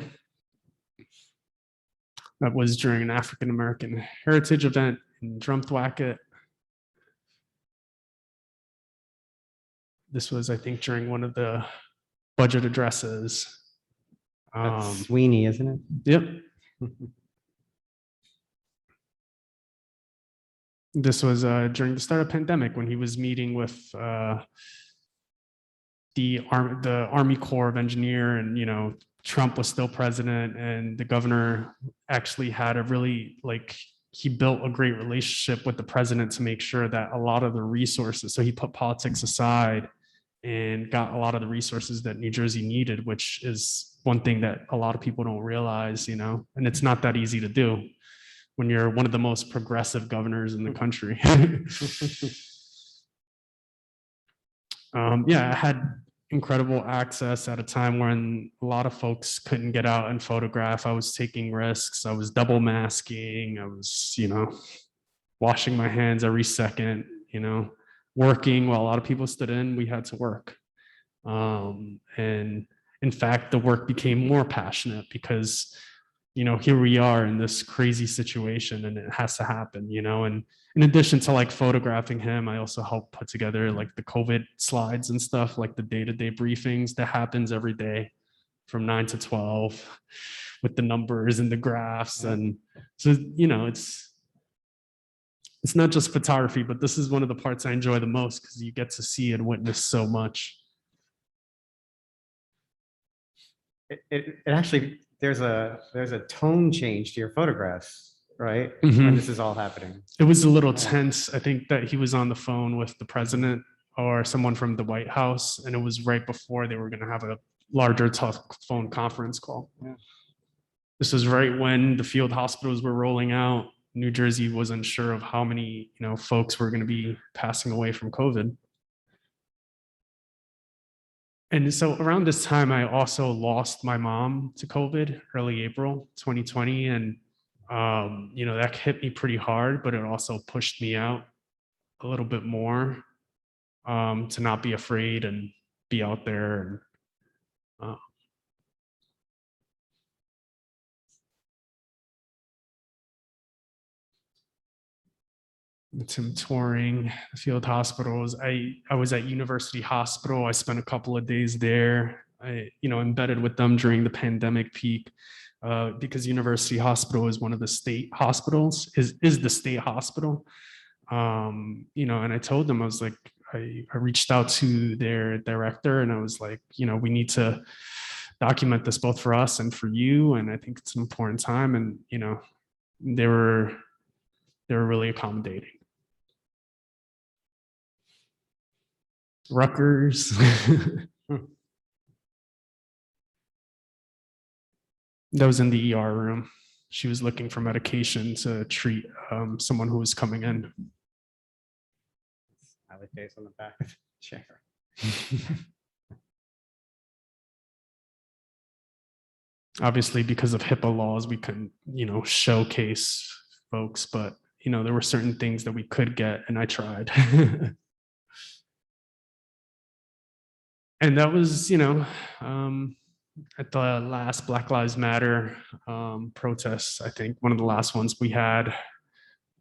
That was during an African-American heritage event in Drumthwacket. This was, I think, during one of the budget addresses. That's Sweeney, isn't it? Yep. This was during the start of pandemic when he was meeting with the Army Corps of Engineer, and Trump was still president, and the governor actually had he built a great relationship with the president to make sure that a lot of the resources, so he put politics aside and got a lot of the resources that New Jersey needed, which is one thing that a lot of people don't realize, and it's not that easy to do when you're one of the most progressive governors in the country. Yeah, I had incredible access at a time when a lot of folks couldn't get out and photograph. I was taking risks. I was double masking. I was, washing my hands every second, working while a lot of people stood in. We had to work. And in fact, the work became more passionate because, here we are in this crazy situation and it has to happen, and in addition to like photographing him, I also helped put together like the COVID slides and stuff, like the day-to-day briefings that happens every day from 9 to 12 with the numbers and the graphs. And so, it's not just photography, but this is one of the parts I enjoy the most because you get to see and witness so much. It actually, there's a tone change to your photographs, right? Mhm. When this is all happening. It was a little tense. I think that he was on the phone with the president or someone from the White House, and it was right before they were going to have a larger telephone conference call. Yeah. This was right when the field hospitals were rolling out. New Jersey was unsure of how many, folks were going to be passing away from COVID. And so around this time, I also lost my mom to COVID, early April 2020. And, that hit me pretty hard, but it also pushed me out a little bit more, to not be afraid and be out there. And, it's him touring field hospitals. I was at University Hospital. I spent a couple of days there, embedded with them during the pandemic peak, because University Hospital is one of the state hospitals, is the state hospital. And I told them, I was like, I reached out to their director and I was like, we need to document this both for us and for you. And I think it's an important time. And, they were really accommodating. Rutgers. That was in the ER room. She was looking for medication to treat someone who was coming in. Smiley face on the back of the chair. Obviously, because of HIPAA laws, we couldn't, showcase folks, but there were certain things that we could get, and I tried. And that was, at the last Black Lives Matter protests, I think one of the last ones we had.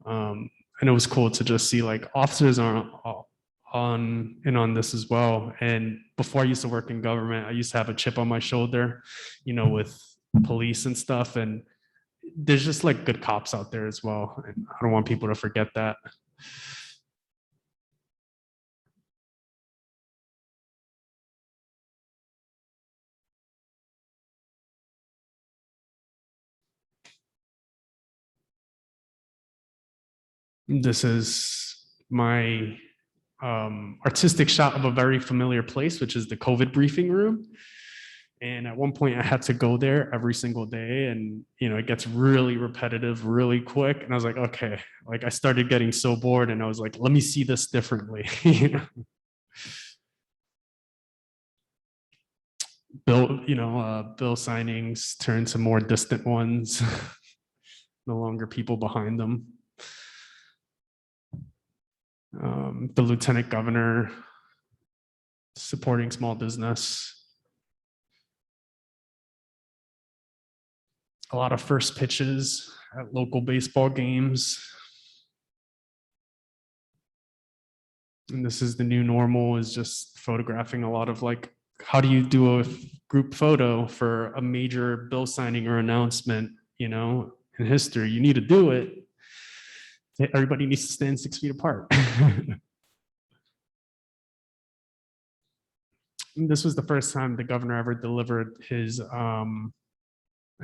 And it was cool to just see like officers are on this as well. And before I used to work in government, I used to have a chip on my shoulder, with police and stuff. And there's just like good cops out there as well. And I don't want people to forget that. This is my artistic shot of a very familiar place, which is the COVID briefing room. And at one point I had to go there every single day, and it gets really repetitive really quick. And I was like, okay, like I started getting so bored, and I was like, let me see this differently. Bill signings turn to more distant ones, no longer people behind them. The lieutenant governor supporting small business. A lot of first pitches at local baseball games. And this is the new normal, is just photographing a lot of like, how do you do a group photo for a major bill signing or announcement, in history? You need to do it. Everybody needs to stand 6 feet apart. This was the first time the governor ever delivered his, I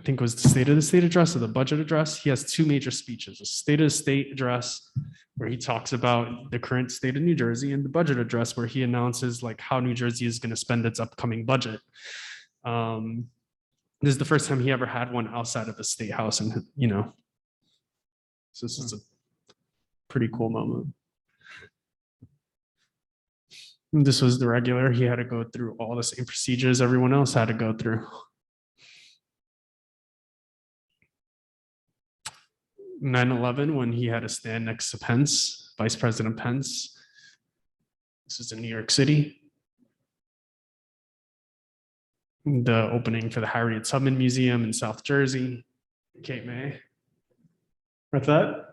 think it was the State of the State address or the budget address. He has two major speeches: a State of the State address, where he talks about the current state of New Jersey, and the budget address, where he announces like how New Jersey is going to spend its upcoming budget. This is the first time he ever had one outside of the State House, and so this is a pretty cool moment. And this was the regular. He had to go through all the same procedures everyone else had to go through. 9/11, when he had to stand next to Pence, Vice President Pence. This is in New York City. The opening for the Harriet Tubman Museum in South Jersey. Cape May. What's that?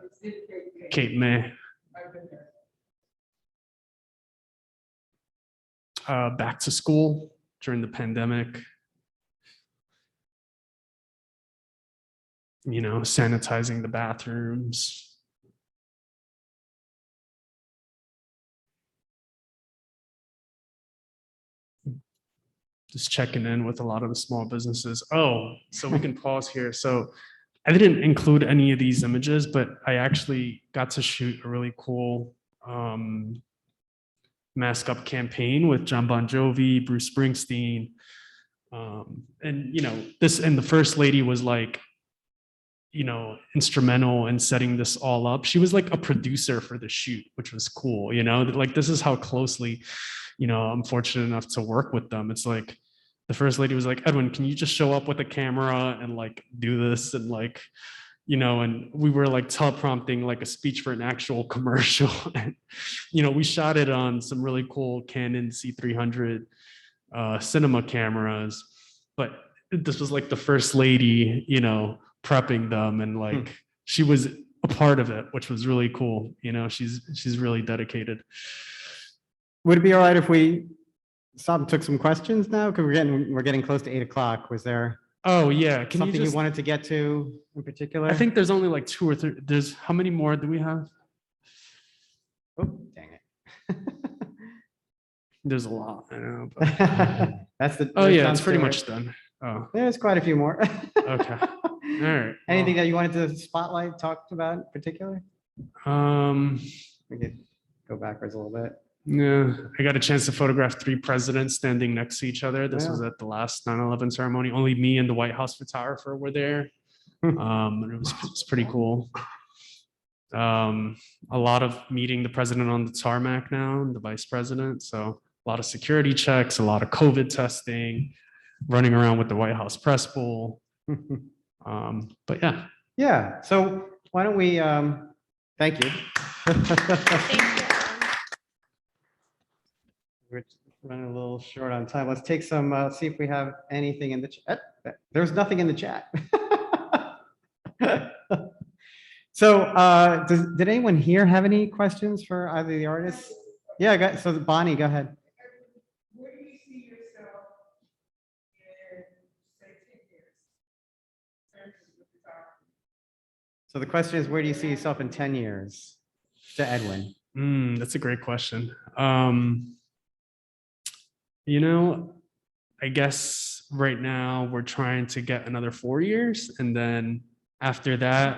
Cape May. Back to school during the pandemic. Sanitizing the bathrooms. Just checking in with a lot of the small businesses. Oh, so we can pause here. So I didn't include any of these images, but I actually got to shoot a really cool mask up campaign with John Bon Jovi, Bruce Springsteen. And the First Lady was like, instrumental in setting this all up. She was like a producer for the shoot, which was cool. Like this is how closely, I'm fortunate enough to work with them. It's like the First Lady was like, Edwin, can you just show up with a camera and like do this? And like, and we were like teleprompting like a speech for an actual commercial. And, we shot it on some really cool Canon C300 cinema cameras, but this was like the First Lady, prepping them, and like she was a part of it, which was really cool. She's really dedicated. Would it be all right if we stopped and took some questions now? Because we're getting close to 8 o'clock. Was there Oh yeah, can something you you wanted to get to in particular? I think there's only like 2 or 3. How many more do we have? Oh, dang it. There's a lot. I know. But... That's the. Oh yeah, it's pretty much done. Oh, there's quite a few more. okay. All right. Anything that you wanted to spotlight, talked about in particular? We could go backwards a little bit. Yeah, I got a chance to photograph 3 presidents standing next to each other. This was at the last 9/11 ceremony. Only me and the White House photographer were there. And it's pretty cool. A lot of meeting the president on the tarmac now, and the vice president. So a lot of security checks, a lot of COVID testing, running around with the White House press bowl. But yeah. Yeah, so why don't we, thank you. Thank you. We're running a little short on time. Let's take some, see if we have anything in the chat. There's nothing in the chat. So did anyone here have any questions for either of the artists? Yeah, so Bonnie, go ahead. Where do you see yourself in, say, 10 years? In terms of photography? So the question is, where do you see yourself in 10 years? To Edwin. That's a great question. You know, I guess right now we're trying to get another 4 years, and then after that,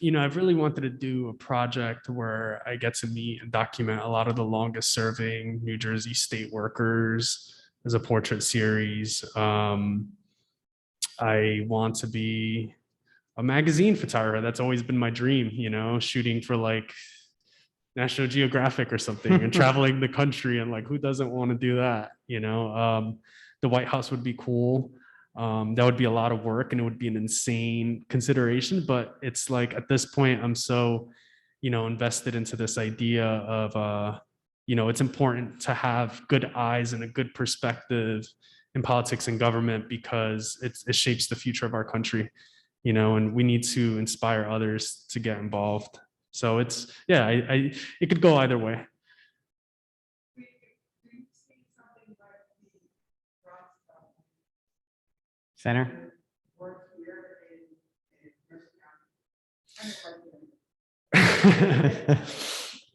you know, I've really wanted to do a project where I get to meet and document a lot of the longest serving New Jersey state workers as a portrait series. I want to be a magazine photographer. That's always been my dream, you know, shooting for like National Geographic or something and traveling the country, and like, who doesn't want to do that? You know, the White House would be cool. That would be a lot of work, and it would be an insane consideration, but it's like, at this point, I'm so, you know, invested into this idea of, you know, it's important to have good eyes and a good perspective in politics and government, because it shapes the future of our country, you know, and we need to inspire others to get involved. So it's, yeah, it could go either way. Do you see something like the Bronx Center? work here in Mercer County?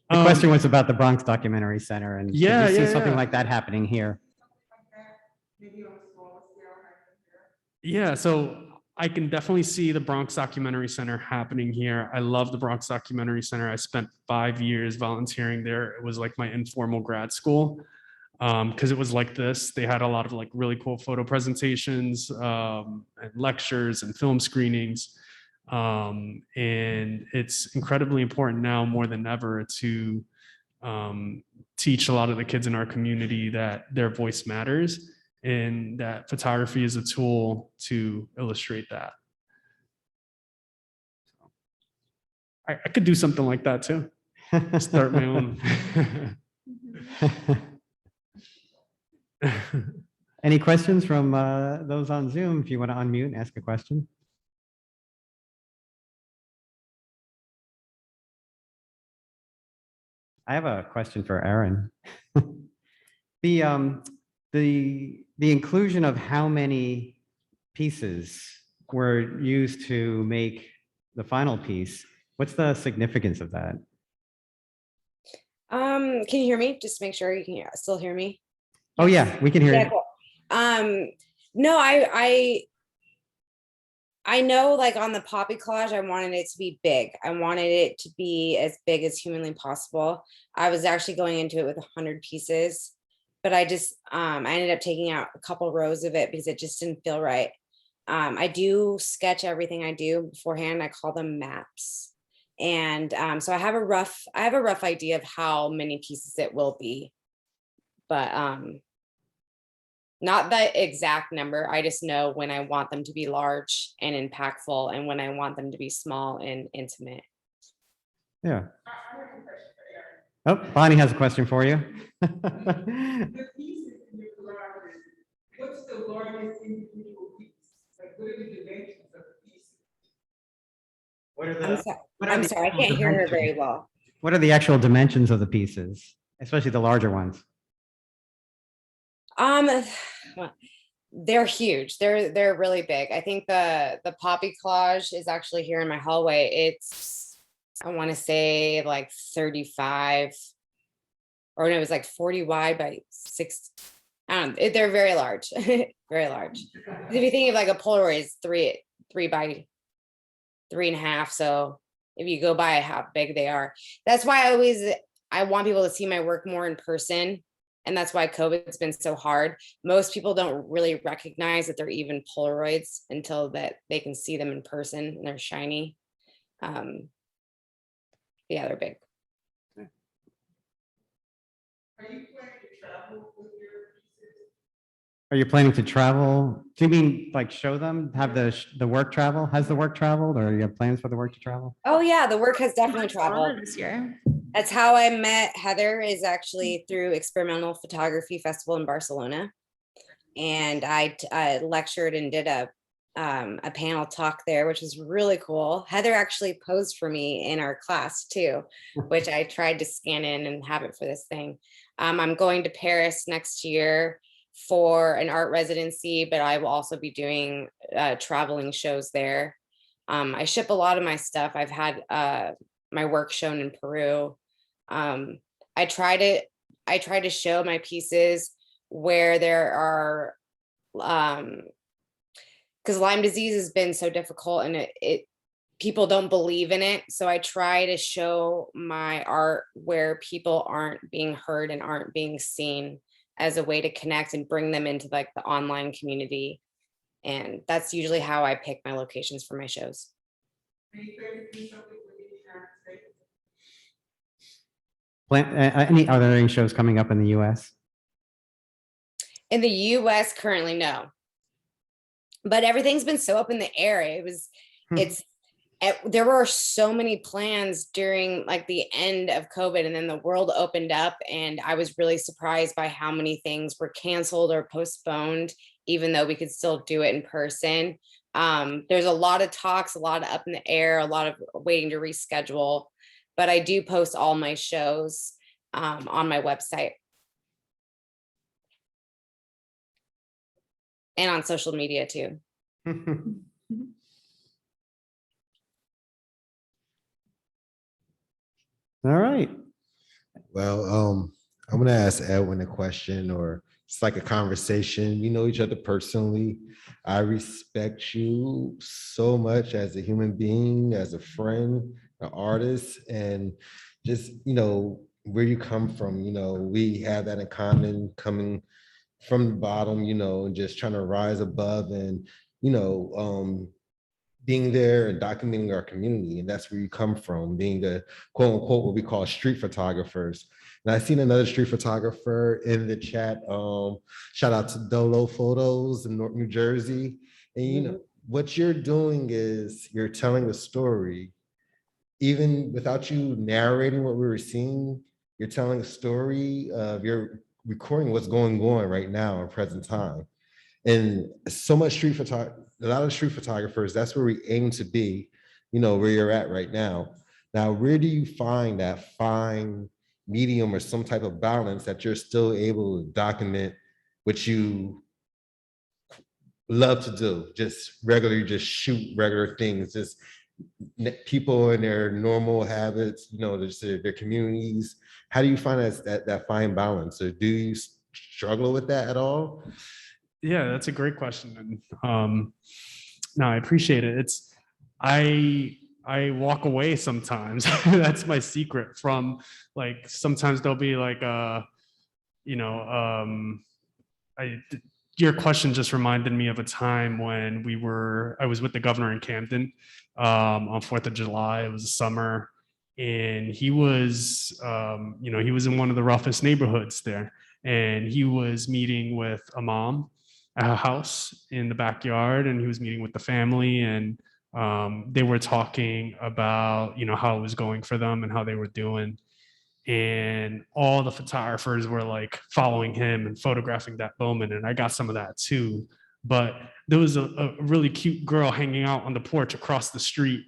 The question was about the Bronx Documentary Center, and Yeah, do you see yeah, something yeah. like that happening here? Something like that, maybe on a smaller scale, happening here? Yeah, so I can definitely see the Bronx Documentary Center happening here. I love the Bronx Documentary Center. I spent 5 years volunteering there. It was like my informal grad school, because it was like this. They had a lot of like really cool photo presentations, and lectures and film screenings. And it's incredibly important now more than ever to teach a lot of the kids in our community that their voice matters, and that photography is a tool to illustrate that. I could do something like that too. Start my own. Any questions from those on Zoom? If you want to unmute and ask a question. I have a question for Erin. The inclusion of how many pieces were used to make the final piece, what's the significance of that? Can you hear me? Just make sure you can still hear me. Oh yeah, we can hear Yeah, you. cool. No, I know, like on the poppy collage, I wanted it to be big. I wanted it to be as big as humanly possible. I was actually going into it with 100 pieces, but I just, I ended up taking out a couple rows of it because it just didn't feel right. I do sketch everything I do beforehand. I call them maps. And so I have a rough idea of how many pieces it will be, but not the exact number. I just know when I want them to be large and impactful, and when I want them to be small and intimate. Yeah. I have a question for Erin. Oh, Bonnie has a question for you. The pieces in your collages, what's the largest individual piece? Like, what are the dimensions of the piece? What are I'm sorry, I can't hear her very well. What are the actual dimensions of the pieces, especially the larger ones? Well, they're huge. They're really big. I think the poppy collage is actually here in my hallway. It's, I want to say like 35, or no, it was like 40 wide by 6. I don't know. They're very large, very large. If you think of like a Polaroid, it's 3 by 3.5. So if you go by how big they are. That's why I want people to see my work more in person. And that's why COVID's been so hard. Most people don't really recognize that they're even Polaroids until that they can see them in person and they're shiny. Yeah, they're big. Are you planning to travel with your pieces? Are you planning to travel? Do you mean like show them, have the work travel? Has the work traveled, or you have plans for the work to travel? Oh yeah, the work has definitely traveled. This year. That's how I met Heather, is actually through Experimental Photography Festival in Barcelona. And I lectured and did a panel talk there, which was really cool. Heather actually posed for me in our class too, which I tried to scan in and have it for this thing. I'm going to Paris next year for an art residency, but I will also be doing traveling shows there. I ship a lot of my stuff. I've had my work shown in Peru. I try to show my pieces where there are, because Lyme disease has been so difficult and people don't believe in it. So I try to show my art where people aren't being heard and aren't being seen, as a way to connect and bring them into like the online community. And that's usually how I pick my locations for my shows. Are you planning to do something with the United States? Are there any shows coming up in the US? In the US currently, no. But everything's been so up in the air. There were so many plans during like the end of COVID, and then the world opened up, and I was really surprised by how many things were canceled or postponed, even though we could still do it in person. There's a lot of talks, a lot of up in the air, a lot of waiting to reschedule, but I do post all my shows on my website and on social media too. All right. Well, I'm gonna ask Edwin a question, or it's like a conversation. We know each other personally. I respect you so much as a human being, as a friend, an artist, and just, where you come from. We have that in common, coming from the bottom, and just trying to rise above, and being there and documenting our community. And that's where you come from, being the quote unquote what we call street photographers. And I seen another street photographer in the chat. Shout out to Dolo Photos in North New Jersey. And what you're doing is you're telling a story. Even without you narrating what we were seeing, you're telling a story of, you're recording what's going on right now in present time. And so much a lot of street photographers, that's where we aim to be, where you're at right now. Now, where do you find that fine medium or some type of balance that you're still able to document what you love to do, just regularly, just shoot regular things, just people in their normal habits, just their communities? How do you find that fine balance? Or do you struggle with that at all? Yeah, that's a great question. And no, I appreciate it. I walk away sometimes. That's my secret from, like, sometimes there'll be like, your question just reminded me of a time when I was with the governor in Camden on 4th of July. It was a summer, and he was, he was in one of the roughest neighborhoods there. And he was meeting with a mom at a house in the backyard, and he was meeting with the family, and they were talking about, how it was going for them and how they were doing. And all the photographers were like following him and photographing that moment. And I got some of that too. But there was a really cute girl hanging out on the porch across the street,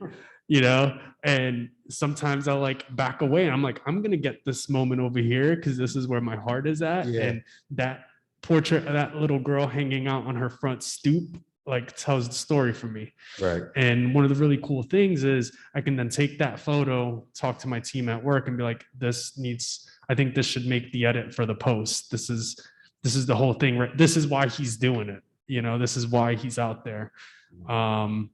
and sometimes I'll like back away, and I'm like, I'm going to get this moment over here because this is where my heart is at. Yeah. And that portrait of that little girl hanging out on her front stoop like tells the story for me. Right. And one of the really cool things is I can then take that photo, talk to my team at work, and be like, I think this should make the edit for the post. This is the whole thing, right? This is why he's doing it. This is why he's out there. And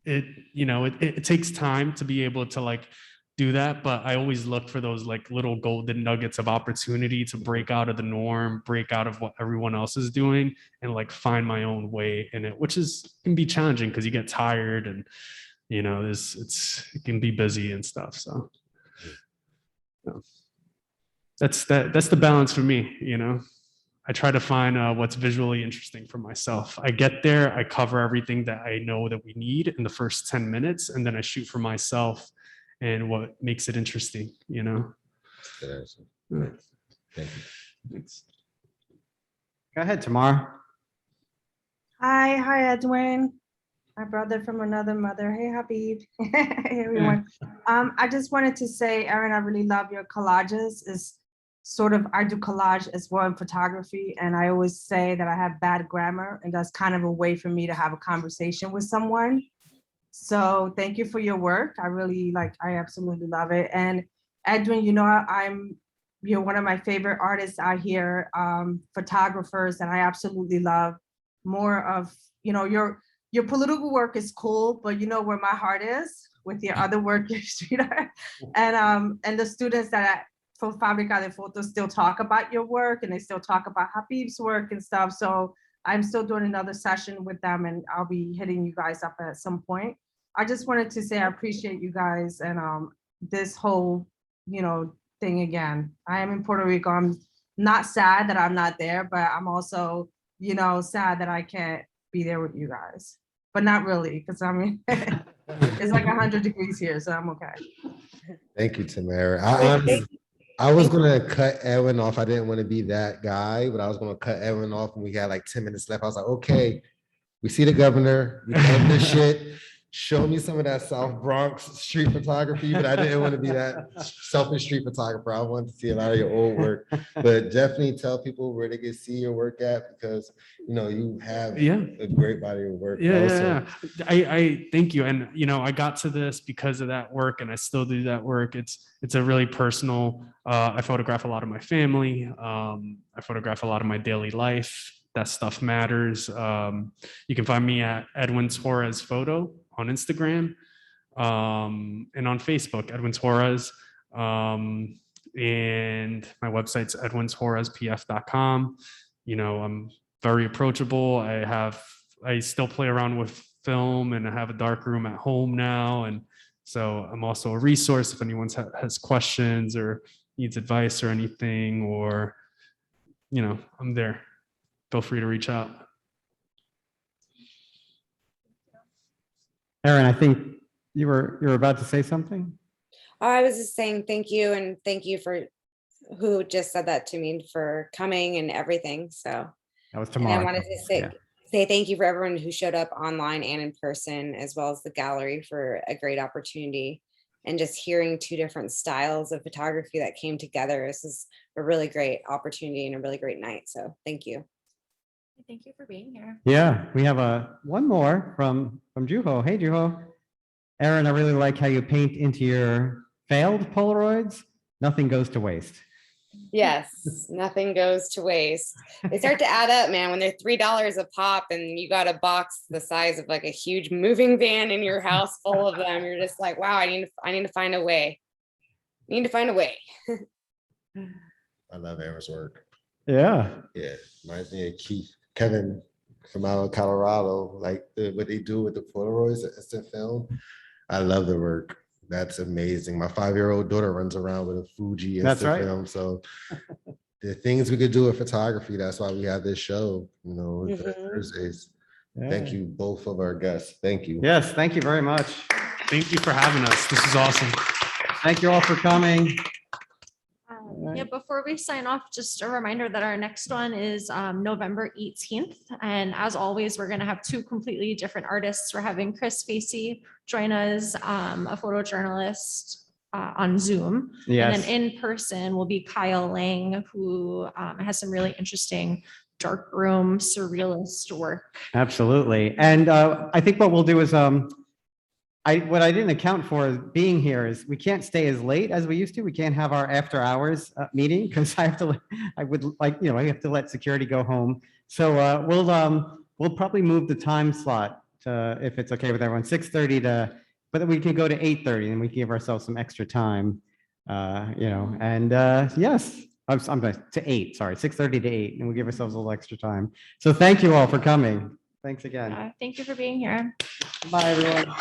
it takes time to be able to like do that, but I always look for those like little golden nuggets of opportunity to break out of the norm, break out of what everyone else is doing, and like find my own way in it, which can be challenging because you get tired and it can be busy and stuff. So that's the balance for me. I try to find what's visually interesting for myself. I get there, I cover everything that I know that we need in the first 10 minutes, and then I shoot for myself and what makes it interesting. Good answer. Yeah. Thank you. Thanks. Go ahead, Tamar. Hi, Edwin. My brother from another mother. Hey, Habib. Hey, everyone. I just wanted to say, Erin, I really love your collages. I do collage as well in photography, and I always say that I have bad grammar, and that's kind of a way for me to have a conversation with someone. So thank you for your work. I absolutely love it. And Edwin, you're one of my favorite artists out here, photographers, and I absolutely love more of, your political work is cool, but you know where my heart is with your other work, your street art. And the students from Fábrica de Fotos still talk about your work, and they still talk about Habiib's work and stuff. So I'm still doing another session with them, and I'll be hitting you guys up at some point. I just wanted to say I appreciate you guys and this whole, thing again. I am in Puerto Rico. I'm not sad that I'm not there, but I'm also, sad that I can't be there with you guys. But not really, because it's like 100 degrees here, so I'm okay. Thank you, Tamara. I was gonna cut Edwin off. I didn't want to be that guy, but I was gonna cut Edwin off when we had like 10 minutes left. I was like, okay, we see the governor, we done this shit. Show me some of that South Bronx street photography, but I didn't want to be that selfish street photographer. I wanted to see a lot of your old work, but definitely tell people where they can see your work at, because you have a great body of work. Yeah. I thank you. And I got to this because of that work, and I still do that work. It's a really personal. I photograph a lot of my family. I photograph a lot of my daily life. That stuff matters. You can find me at Edwin Torres Photo on Instagram, and on Facebook, Edwin Torres. And my website's edwintorrespf.com. I'm very approachable. I still play around with film, and I have a dark room at home now. And so I'm also a resource if anyone has questions or needs advice or anything, or, I'm there. Feel free to reach out. Erin, I think you were about to say something. Oh, I was just saying thank you, and thank you for who just said that to me for coming and everything. So That was and tomorrow. I wanted to say thank you for everyone who showed up online and in person, as well as the gallery, for a great opportunity. And just hearing two different styles of photography that came together. This is a really great opportunity and a really great night. So thank you. Thank you for being here. Yeah, we have one more from Juho. Hey, Juho. Erin, I really like how you paint into your failed Polaroids. Nothing goes to waste. Yes, nothing goes to waste. They start to add up, man, when they're $3 a pop and you got a box the size of like a huge moving van in your house full of them. You're just like, wow, I need to find a way. Need to find a way. I love Erin's work. Yeah. Yeah, reminds me of Kevin from out of Colorado, like what they do with the Polaroids, the instant film. I love the work. That's amazing. My 5-year-old daughter runs around with a Fuji instant film. So the things we could do with photography, that's why we have this show, Thursdays. Yeah. Thank you, both of our guests. Thank you. Yes, thank you very much. Thank you for having us. This is awesome. Thank you all for coming. Yeah, before we sign off, just a reminder that our next one is November 18th. And as always, we're going to have two completely different artists. We're having Chris Facey join us, a photojournalist on Zoom. Yes. And then in person will be Kyle Lang, who has some really interesting darkroom surrealist work. Absolutely. And I think what we'll do is what I didn't account for being here is we can't stay as late as we used to. We can't have our after hours meeting because I have to let security go home. So we'll probably move the time slot if it's okay with everyone, 6:30 but then we can go to 8:30 and we can give ourselves some extra time, and yes, I'm sorry, to 8, sorry, 6:30 to 8, and we'll give ourselves a little extra time. So thank you all for coming. Thanks again. Thank you for being here. Bye, everyone.